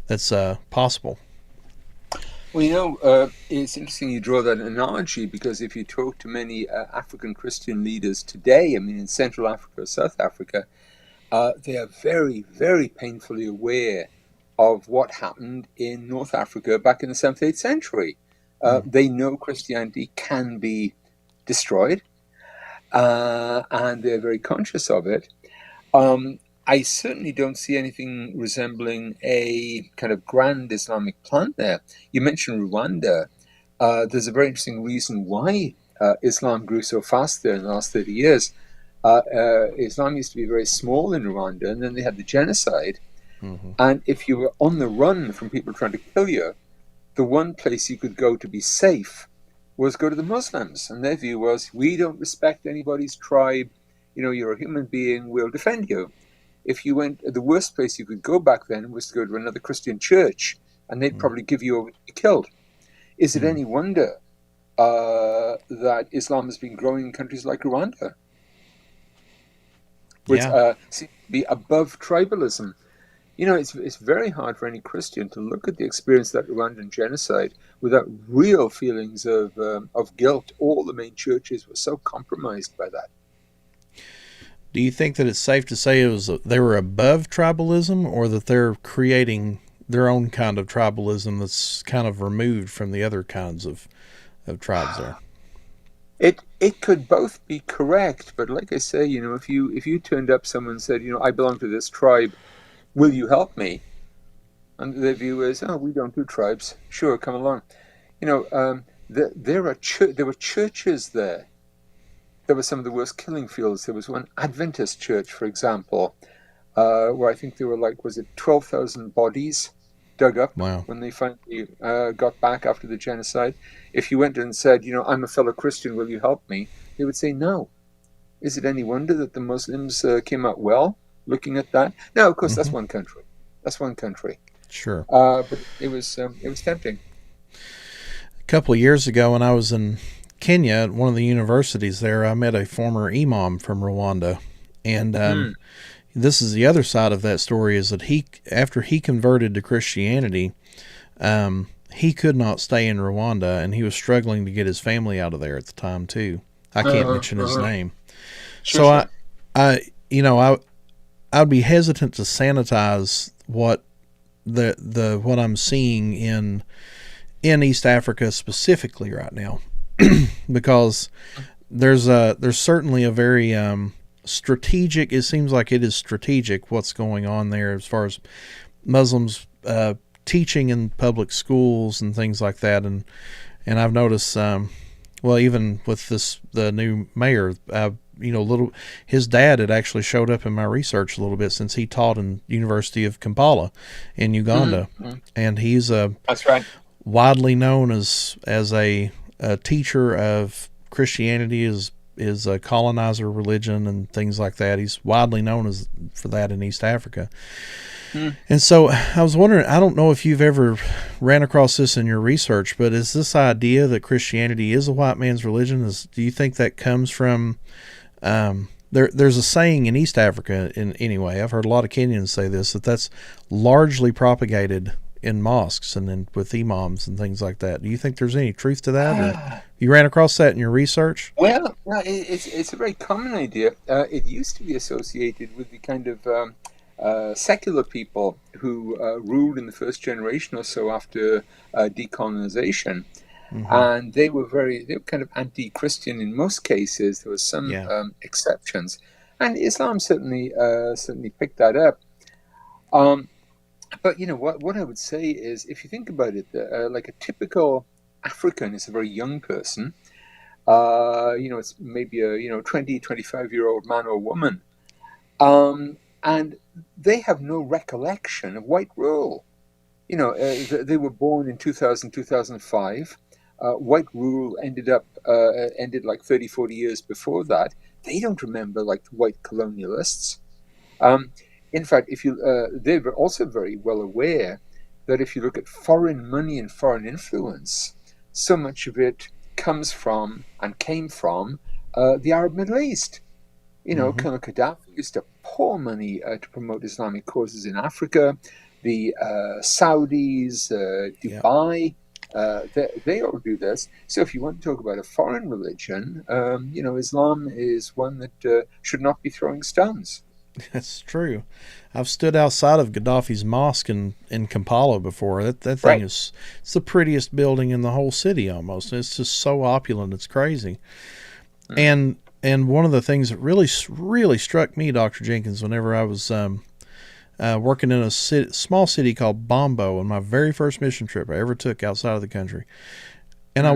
Speaker 1: that's possible?
Speaker 2: Well, it's interesting you draw that analogy because if you talk to many African Christian leaders today, I mean, in Central Africa or South Africa, they are very, very painfully aware of what happened in North Africa back in the 7th, 8th century.
Speaker 1: Mm.
Speaker 2: They know Christianity can be destroyed, and they're very conscious of it. Um, I certainly don't see anything resembling a kind of grand Islamic plan there. You mentioned Rwanda. There's a very interesting reason why Islam grew so fast there in the last 30 years. Islam used to be very small in Rwanda, and then they had the genocide.
Speaker 1: Hmm.
Speaker 2: And if you were on the run from people trying to kill you, the one place you could go to be safe was go to the Muslims. And their view was, we don't respect anybody's tribe. You're a human being, we'll defend you. If you went, the worst place you could go back then was to go to another Christian church, and they'd
Speaker 1: Mm.
Speaker 2: probably give you over to be killed. Is it
Speaker 1: Mm.
Speaker 2: any wonder that Islam has been growing in countries like Rwanda, which
Speaker 1: Yeah.
Speaker 2: seem to be above tribalism? It's very hard for any Christian to look at the experience of that Rwandan genocide without real feelings of guilt. All the main churches were so compromised by that.
Speaker 1: Do you think that it's safe to say they were above tribalism, or that they're creating their own kind of tribalism that's kind of removed from the other kinds of tribes there?
Speaker 2: It could both be correct, but like I say, if you turned up someone and said, I belong to this tribe, will you help me? And their view is, oh, we don't do tribes. Sure, come along. There were churches there. There were some of the worst killing fields. There was one Adventist church, for example, where I think there were was it 12,000 bodies dug up
Speaker 1: Wow.
Speaker 2: when they finally got back after the genocide. If you went and said, I'm a fellow Christian, will you help me? They would say no. Is it any wonder that the Muslims came out well looking at that? Now, of course, that's
Speaker 1: Hmm.
Speaker 2: one country. That's one country.
Speaker 1: Sure.
Speaker 2: But it was tempting.
Speaker 1: A couple of years ago, when I was in Kenya at one of the universities there, I met a former imam from Rwanda, and
Speaker 2: Mm.
Speaker 1: this is the other side of that story: is that after he converted to Christianity, he could not stay in Rwanda, and he was struggling to get his family out of there at the time too. I can't
Speaker 2: Uh-huh,
Speaker 1: mention his
Speaker 2: uh-huh.
Speaker 1: name,
Speaker 2: Sure,
Speaker 1: so
Speaker 2: sure.
Speaker 1: I, you know, I'd be hesitant to sanitize what I'm seeing in East Africa specifically right now, because there's certainly a very strategic. It seems like it is strategic what's going on there as far as Muslims teaching in public schools and things like that, and I've noticed. Well, even with the new mayor, little his dad had actually showed up in my research a little bit since he taught in University of Kampala in Uganda,
Speaker 2: Mhm.
Speaker 1: and he's
Speaker 2: That's right.
Speaker 1: widely known as a teacher of Christianity, is a colonizer religion and things like that. He's widely known as for that in East Africa.
Speaker 2: Mm.
Speaker 1: And so I was wondering, I don't know if you've ever ran across this in your research, but is this idea that Christianity is a white man's religion? Do you think that comes from there's a saying in East Africa, anyway, I've heard a lot of Kenyans say this, that's largely propagated in mosques and with imams and things like that. Do you think there's any truth to that, or you ran across that in your research?
Speaker 2: Well, no, it's a very common idea. It used to be associated with the kind of secular people who ruled in the first generation or so after decolonization,
Speaker 1: Mm-hmm.
Speaker 2: and they were kind of anti-Christian in most cases. There were some
Speaker 1: Yeah.
Speaker 2: exceptions, and Islam certainly picked that up. Um, but what I would say is, if you think about it, like a typical African is a very young person. It's maybe a 20, 25-year-old man or woman, and they have no recollection of white rule. They were born in 2000, 2005. White rule ended like 30, 40 years before that. They don't remember like the white colonialists. Um, in fact, if you, they were also very well aware that if you look at foreign money and foreign influence, so much of it comes from and came from the Arab Middle East.
Speaker 1: Hmm.
Speaker 2: Colonel Gaddafi used to pour money to promote Islamic causes in Africa. The Saudis,
Speaker 1: Yeah,
Speaker 2: Dubai, they all do this. So if you want to talk about a foreign religion, Islam is one that should not be throwing stones.
Speaker 1: that's true. I've stood outside of Gaddafi's mosque in Kampala before. That thing
Speaker 2: Right.
Speaker 1: is, it's the prettiest building in the whole city almost. It's just so opulent. It's crazy.
Speaker 2: Mm,
Speaker 1: And one of the things that really struck me, Dr. Jenkins, whenever I was working in a small city called Bombo on my very first mission trip I ever took outside of the country, and
Speaker 2: mm,
Speaker 1: I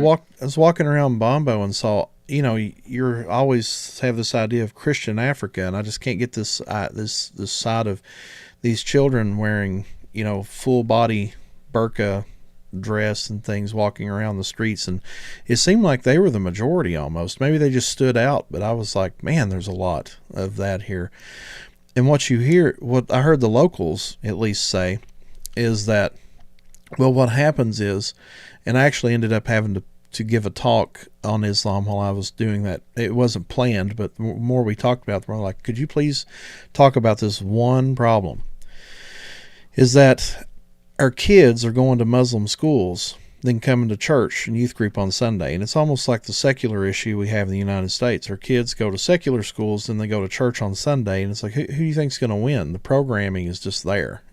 Speaker 1: was walking around Bombo and saw, you're always have this idea of Christian Africa, and I just can't get this side of these children wearing, full body burqa dress and things walking around the streets, and it seemed like they were the majority almost. Maybe they just stood out, but I was like, man, there's a lot of that here. And what I heard the locals at least say is that, well, what happens is, and I actually ended up having to give a talk on Islam while I was doing that. It wasn't planned, but the more we talked about it, the more like, could you please talk about this one problem? Is that our kids are going to Muslim schools, then coming to church and youth group on Sunday. And it's almost like the secular issue we have in the United States. Our kids go to secular schools, then they go to church on Sunday. And it's like, who do you think's going to win? The programming is just there.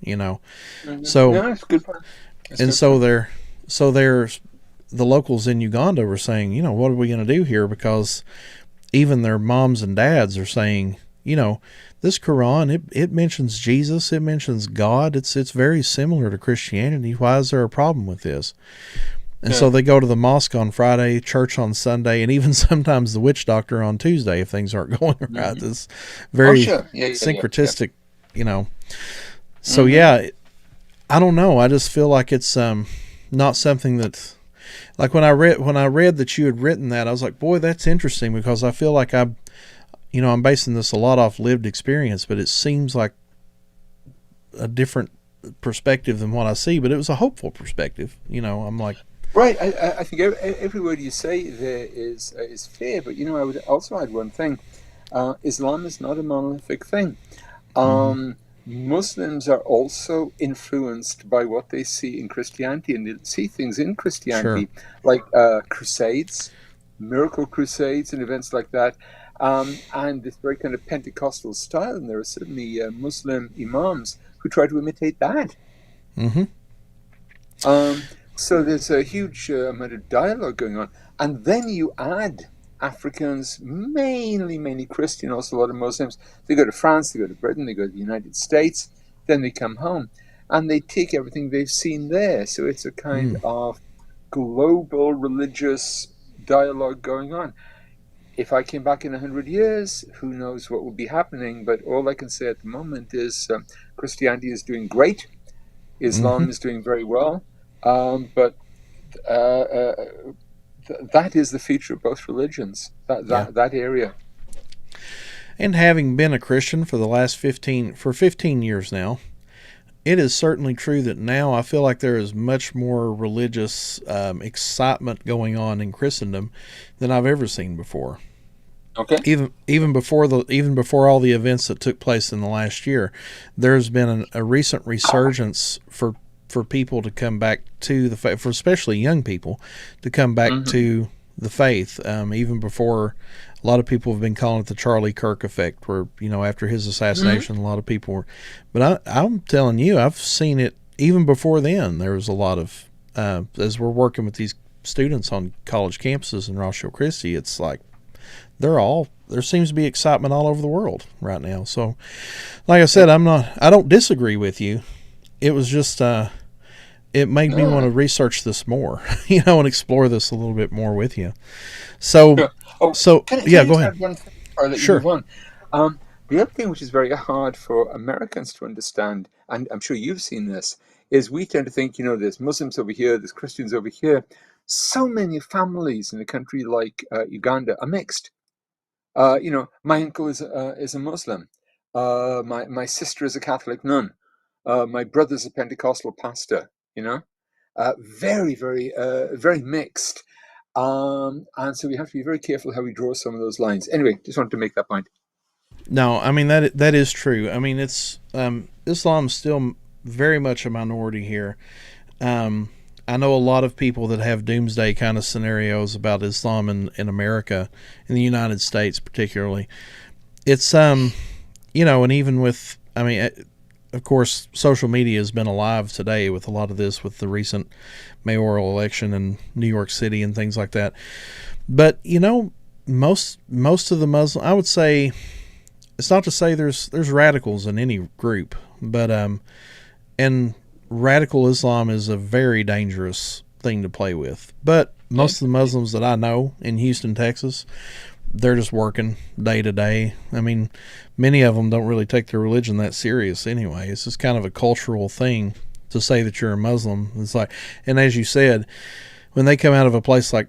Speaker 1: So,
Speaker 2: No, that's a good point. That's a
Speaker 1: and
Speaker 2: good point.
Speaker 1: so there's the locals in Uganda were saying, what are we going to do here? Because even their moms and dads are saying, this Quran, it mentions Jesus, it mentions God. It's very similar to Christianity. Why is there a problem with this? And
Speaker 2: Yeah.
Speaker 1: so they go to the mosque on Friday, church on Sunday, and even sometimes the witch doctor on Tuesday if things aren't going right.
Speaker 2: Hmm.
Speaker 1: It's
Speaker 2: Oh,
Speaker 1: very
Speaker 2: sure. Yeah, yeah, yeah, yeah.
Speaker 1: syncretistic, you know. So
Speaker 2: Hmm.
Speaker 1: yeah, I don't know. I just feel like it's not something that, like when I read that you had written that, I was like, boy, that's interesting, because I feel like I'm basing this a lot off lived experience, but it seems like a different perspective than what I see. But it was a hopeful perspective. I'm like,
Speaker 2: Right. I think every word you say there is fair, but I would also add one thing. Islam is not a monolithic thing.
Speaker 1: mm-hmm,
Speaker 2: Muslims are also influenced by what they see in Christianity, and they see things in
Speaker 1: sure,
Speaker 2: Christianity like crusades, miracle crusades, and events like that, and this very kind of Pentecostal style. And there are certainly Muslim imams who try to imitate that.
Speaker 1: mm-hmm,
Speaker 2: So there's a huge amount of dialogue going on. And then you add Africans, mainly Christian, also a lot of Muslims. They go to France, they go to Britain, they go to the United States, then they come home and they take everything they've seen there. So it's a kind
Speaker 1: mm,
Speaker 2: of global religious dialogue going on. If I came back in 100 years, who knows what will be happening? But all I can say at the moment is Christianity is doing great.
Speaker 1: mm-hmm,
Speaker 2: Islam is doing very well. But uh, uh, that is the feature of both religions. That
Speaker 1: yeah.
Speaker 2: that that area.
Speaker 1: And having been a Christian for the last 15 years now, it is certainly true that now I feel like there is much more religious excitement going on in Christendom than I've ever seen before.
Speaker 2: Okay.
Speaker 1: Even before all the events that took place in the last year, there's been a recent resurgence for people to come back to the faith, for especially young people to come back
Speaker 2: Hmm.
Speaker 1: to the faith. Even before, a lot of people have been calling it the Charlie Kirk effect, where after his
Speaker 2: Hmm.
Speaker 1: assassination, a lot of people were. But I'm telling you, I've seen it even before then. There was a lot of as we're working with these students on college campuses in Ross Hill Christie, it's like there seems to be excitement all over the world right now. So, like I said,
Speaker 2: Yep.
Speaker 1: I don't disagree with you. It was just it made me want
Speaker 2: No.
Speaker 1: to research this more, and explore this a little bit more with you. So,
Speaker 2: Sure. Oh,
Speaker 1: so
Speaker 2: can
Speaker 1: yeah,
Speaker 2: I
Speaker 1: go
Speaker 2: just
Speaker 1: ahead.
Speaker 2: add one thing before I let you
Speaker 1: Sure.
Speaker 2: move on? The other thing which is very hard for Americans to understand, and I'm sure you've seen this, is we tend to think, there's Muslims over here, there's Christians over here. So many families in a country like Uganda are mixed. My uncle is a Muslim. My sister is a Catholic nun. My brother's a Pentecostal pastor. you know, very, very, very mixed. And so we have to be very careful how we draw some of those lines. Anyway, just wanted to make that point.
Speaker 1: No, I mean that is true. I mean it's Islam's still very much a minority here. Um, I know a lot of people that have doomsday kind of scenarios about Islam in America, in the United States particularly. It's and even with, I mean, of course, social media has been alive today with a lot of this, with the recent mayoral election in New York City and things like that. But most of the Muslim, I would say, it's not to say there's radicals in any group, but and radical Islam is a very dangerous thing to play with. But most of the Muslims that I know in Houston, Texas, they're just working day to day. I mean, many of them don't really take their religion that serious anyway. It's just kind of a cultural thing to say that you're a Muslim. It's like, and as you said, when they come out of a place like,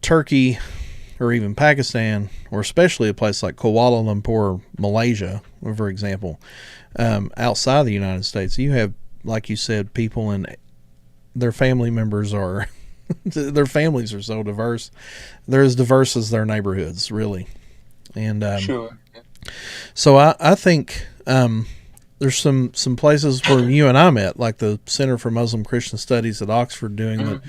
Speaker 1: Turkey or even Pakistan, or especially a place like Kuala Lumpur, Malaysia, for example, outside the United States, you have, like you said, people and their family members are, their families are so diverse. They're as diverse as their neighborhoods, really. And
Speaker 2: Sure.
Speaker 1: so I think there's some places where you and I met, like the Center for Muslim Christian Studies at Oxford, doing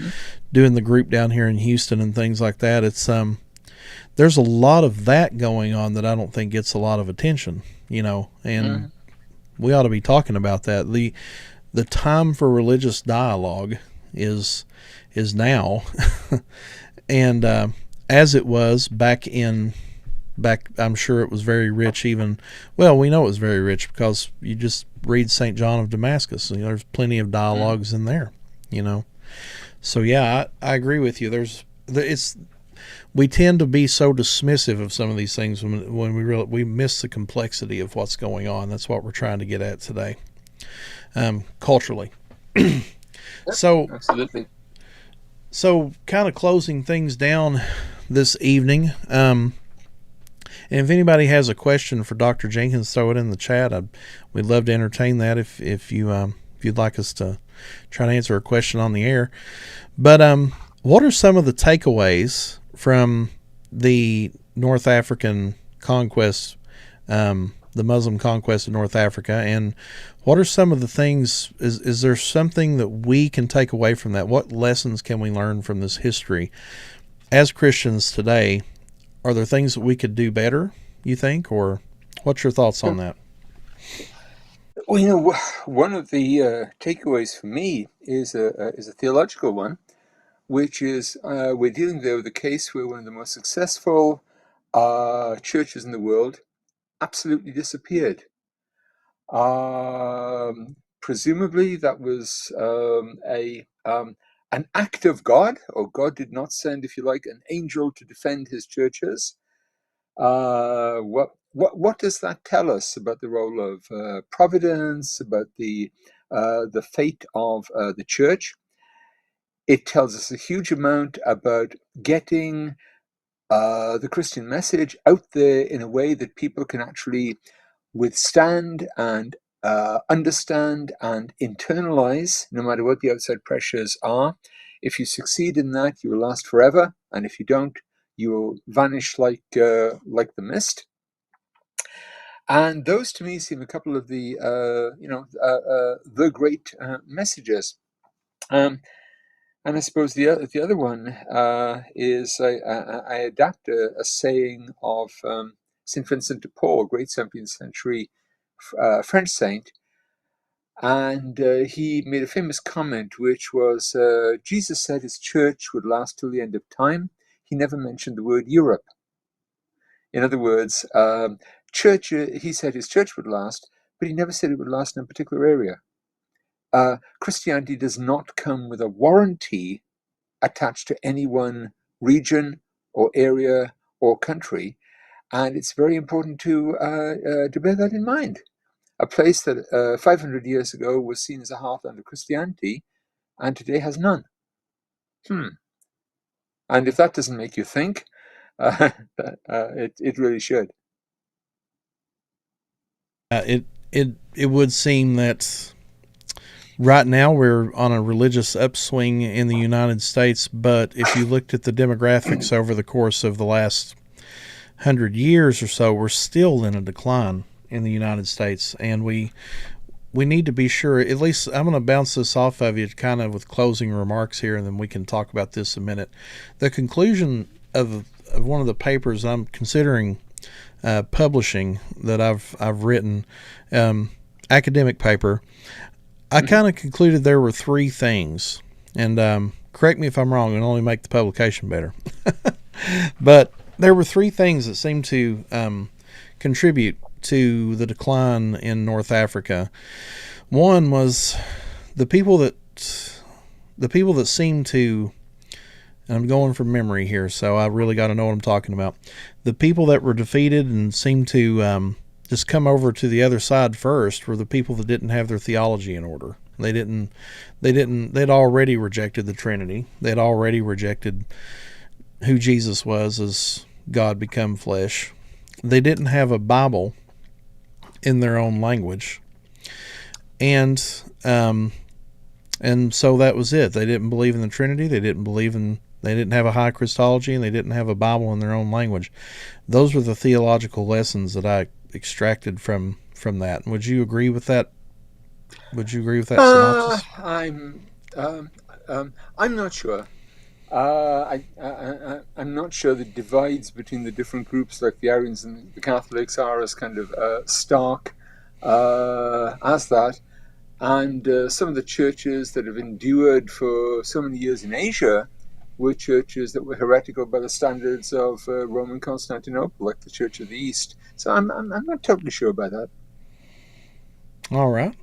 Speaker 1: the group down here in Houston and things like that. It's there's a lot of that going on that I don't think gets a lot of attention, and we ought to be talking about that. The time for religious dialogue is now, and as it was back, I'm sure it was very rich. Even, well, we know it was very rich because you just read St. John of Damascus. There's plenty of dialogues in there, So yeah, I agree with you. We tend to be so dismissive of some of these things when we miss the complexity of what's going on. That's what we're trying to get at today, culturally.
Speaker 2: Yep,
Speaker 1: So
Speaker 2: absolutely.
Speaker 1: so kind of closing things down this evening. And if anybody has a question for Dr. Jenkins, throw it in the chat. We'd love to entertain that if you'd like us to try to answer a question on the air. But what are some of the takeaways from the North African conquest, the Muslim conquest of North Africa, and what are some of the things? Is there something that we can take away from that? What lessons can we learn from this history as Christians today? Are there things that we could do better, you think, or what's your thoughts on that?
Speaker 2: Well, one of the takeaways for me is a theological one, which is we're dealing there with a case where one of the most successful churches in the world absolutely disappeared. Presumably, that was an act of God, or God did not send, if you like, an angel to defend his churches. What does that tell us about the role of providence, about the fate of the church? It tells us a huge amount about getting the Christian message out there in a way that people can actually withstand and understand and internalize, no matter what the outside pressures are. If you succeed in that, you will last forever, and if you don't, you will vanish like the mist. And those, to me, seem a couple of the great messages. Um, and I suppose the other one is I adapt a saying of Saint Vincent de Paul, great 17th century French saint, and he made a famous comment, which was Jesus said his church would last till the end of time. He never mentioned the word Europe. In other words, church. He said his church would last, but he never said it would last in a particular area. Christianity does not come with a warranty attached to any one region or area or country, and it's very important to bear that in mind. A place that 500 years ago was seen as a heartland of Christianity, and today has none. And if that doesn't make you think, it really should.
Speaker 1: It would seem that Right now, we're on a religious upswing in the United States, but if you looked at the demographics over the course of the last 100 years or so, we're still in a decline in the United States, and we need to be sure. At least I'm going to bounce this off of you, kind of with closing remarks here, and then we can talk about this a minute. The conclusion of one of the papers I'm considering publishing that I've written, academic paper, I kind of concluded there were three things, and correct me if I'm wrong, and only make the publication better. But there were three things that seemed to contribute to the decline in North Africa. One was the people that seemed to, and I'm going from memory here, so I really got to know what I'm talking about. The people that were defeated and seemed to just come over to the other side first were the people that didn't have their theology in order. They'd already rejected the Trinity. They'd already rejected who Jesus was as God become flesh. They didn't have a Bible in their own language. And so that was it. They didn't believe in the Trinity. They didn't have a high Christology, and they didn't have a Bible in their own language. Those were the theological lessons that I extracted from that. Would you agree with that? Would you agree with that synopsis?
Speaker 2: I'm not sure. I'm not sure the divides between the different groups, like the Arians and the Catholics, are as kind of stark as that. And some of the churches that have endured for so many years in Asia were churches that were heretical by the standards of Roman Constantinople, like the Church of the East. So I'm not totally sure about that.
Speaker 1: All right.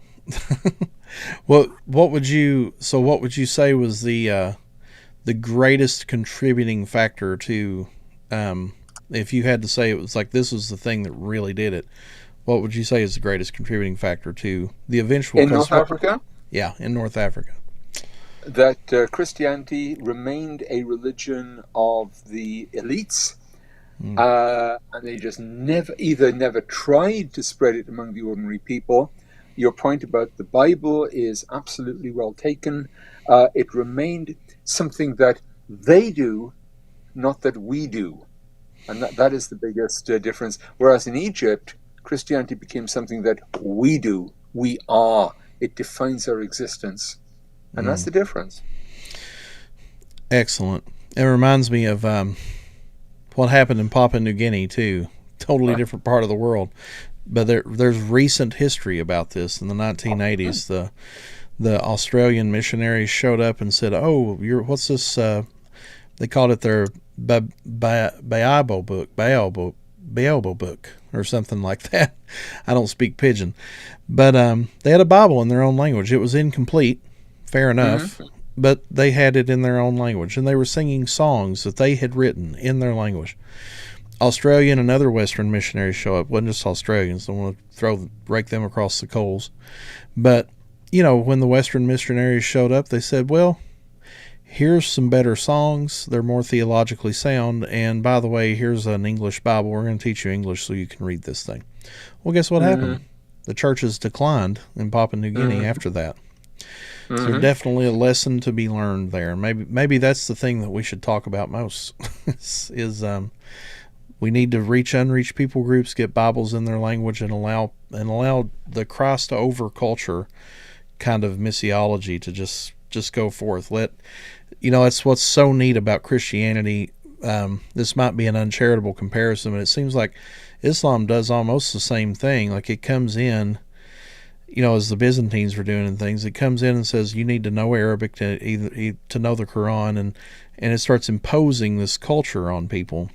Speaker 1: What would you say was the greatest contributing factor to, if you had to say it was like this was the thing that really did it, what would you say is the greatest contributing factor to the eventual?
Speaker 2: In North Africa?
Speaker 1: Yeah, in North Africa.
Speaker 2: That Christianity remained a religion of the elites, and they just never tried to spread it among the ordinary people. Your point about the Bible is absolutely well taken. It remained something that they do, not that we do. And that is the biggest difference. Whereas in Egypt, Christianity became something that we do. We are. It defines our existence. And that's the difference.
Speaker 1: Excellent. It reminds me of what happened in Papua New Guinea, too. Totally different part of the world. But there's recent history about this. In the 1980s, the Australian missionaries showed up and said, "Oh, what's this?" They called it their Bible book, or something like that. I don't speak pidgin, but they had a Bible in their own language. It was incomplete, fair enough, but they had it in their own language, and they were singing songs that they had written in their language. Australian and other Western missionaries show up. It wasn't just Australians. Don't want to rake them across the coals. But, when the Western missionaries showed up, they said, well, here's some better songs. They're more theologically sound. And by the way, here's an English Bible. We're going to teach you English so you can read this thing. Well, guess what happened? The churches declined in Papua New Guinea after that. So there's definitely a lesson to be learned there. Maybe that's the thing that we should talk about most is we need to reach unreached people groups, get Bibles in their language, and allow the Christ over culture kind of missiology to just go forth. That's what's so neat about Christianity. This might be an uncharitable comparison, but it seems like Islam does almost the same thing. Like it comes in, as the Byzantines were doing and things, it comes in and says you need to know Arabic to know the Quran, and it starts imposing this culture on people.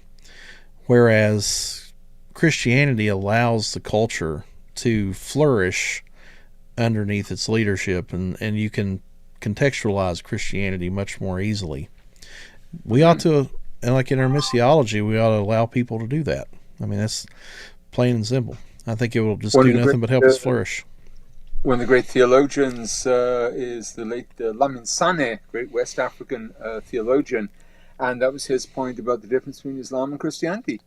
Speaker 1: Whereas Christianity allows the culture to flourish underneath its leadership, and you can contextualize Christianity much more easily. We ought to, and like in our missiology, we ought to allow people to do that. I mean, that's plain and simple. I think it will just do nothing but help us flourish.
Speaker 2: One of the great theologians is the late Lamin Sanneh, great West African theologian. And that was his point about the difference between Islam and Christianity.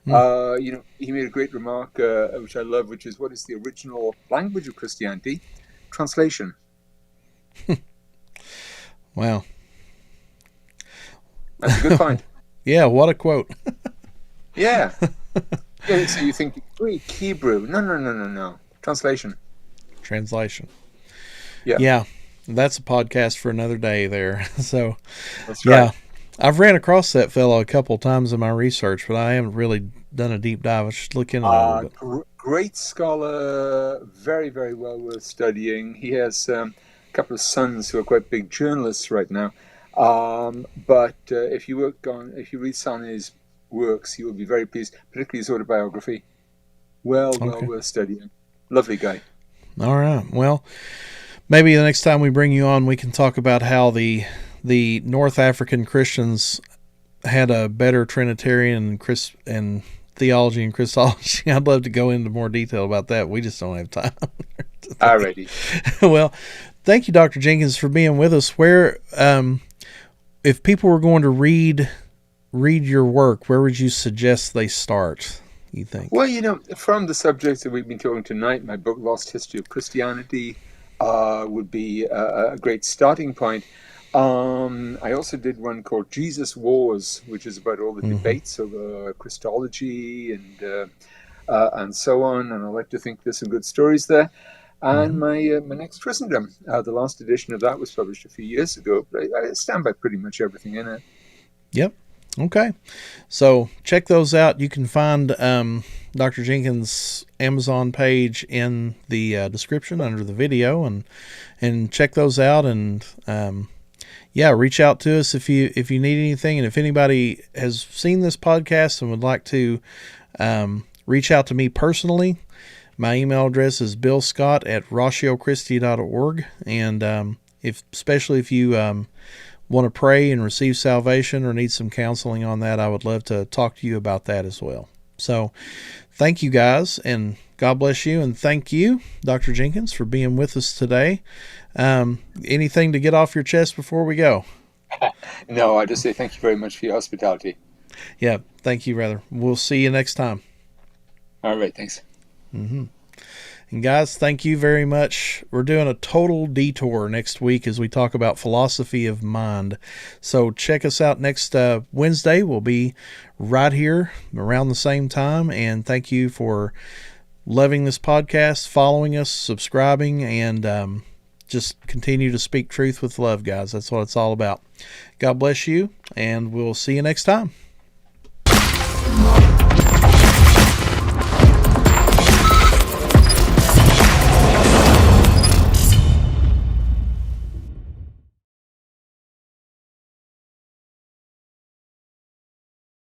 Speaker 2: He made a great remark, which I love, which is, what is the original language of Christianity? Translation.
Speaker 1: Wow.
Speaker 2: That's a good point.
Speaker 1: Yeah, what a quote.
Speaker 2: Yeah. Yeah, so you think Greek, Hebrew. No, no, no, no, no. Translation.
Speaker 1: Translation.
Speaker 2: Yeah,
Speaker 1: Yeah, that's a podcast for another day there. So,
Speaker 2: that's right.
Speaker 1: yeah, I've ran across that fellow a couple times in my research, but I haven't really done a deep dive. I should look into that a little bit.
Speaker 2: Great scholar, very, very well worth studying. He has a couple of sons who are quite big journalists right now. But if you read some of his works, you will be very pleased, particularly his autobiography. Well
Speaker 1: Okay.
Speaker 2: worth studying. Lovely guy.
Speaker 1: All right. Well, maybe the next time we bring you on, we can talk about how the North African Christians had a better Trinitarian and theology and Christology. I'd love to go into more detail about that. We just don't have time today.
Speaker 2: Alrighty.
Speaker 1: Well, thank you, Dr. Jenkins, for being with us. Where, if people were going to read your work, where would you suggest they start, you think?
Speaker 2: Well, from the subjects that we've been talking tonight, my book, Lost History of Christianity, would be a great starting point. I also did one called Jesus Wars, which is about all the debates over Christology and so on. And I like to think there's some good stories there. And my next Christendom, the last edition of that was published a few years ago, but I stand by pretty much everything in it.
Speaker 1: Yep. Okay. So check those out. You can find Dr. Jenkins' Amazon page in the description under the video, and check those out. And yeah, reach out to us if you need anything. And if anybody has seen this podcast and would like to reach out to me personally, my email address is billscott@ratiochristi.org. And especially if you want to pray and receive salvation or need some counseling on that, I would love to talk to you about that as well. So thank you guys, and God bless you. And thank you, Dr. Jenkins, for being with us today. Anything to get off your chest before we go?
Speaker 2: No, I just say thank you very much for your hospitality.
Speaker 1: Yeah, thank you, brother. We'll see you next time.
Speaker 2: All right, thanks.
Speaker 1: And guys, thank you very much. We're doing a total detour next week as we talk about philosophy of mind. So check us out next Wednesday. We'll be right here around the same time. And thank you for loving this podcast, following us, subscribing, and just continue to speak truth with love, guys. That's what it's all about. God bless you, and we'll see you next time.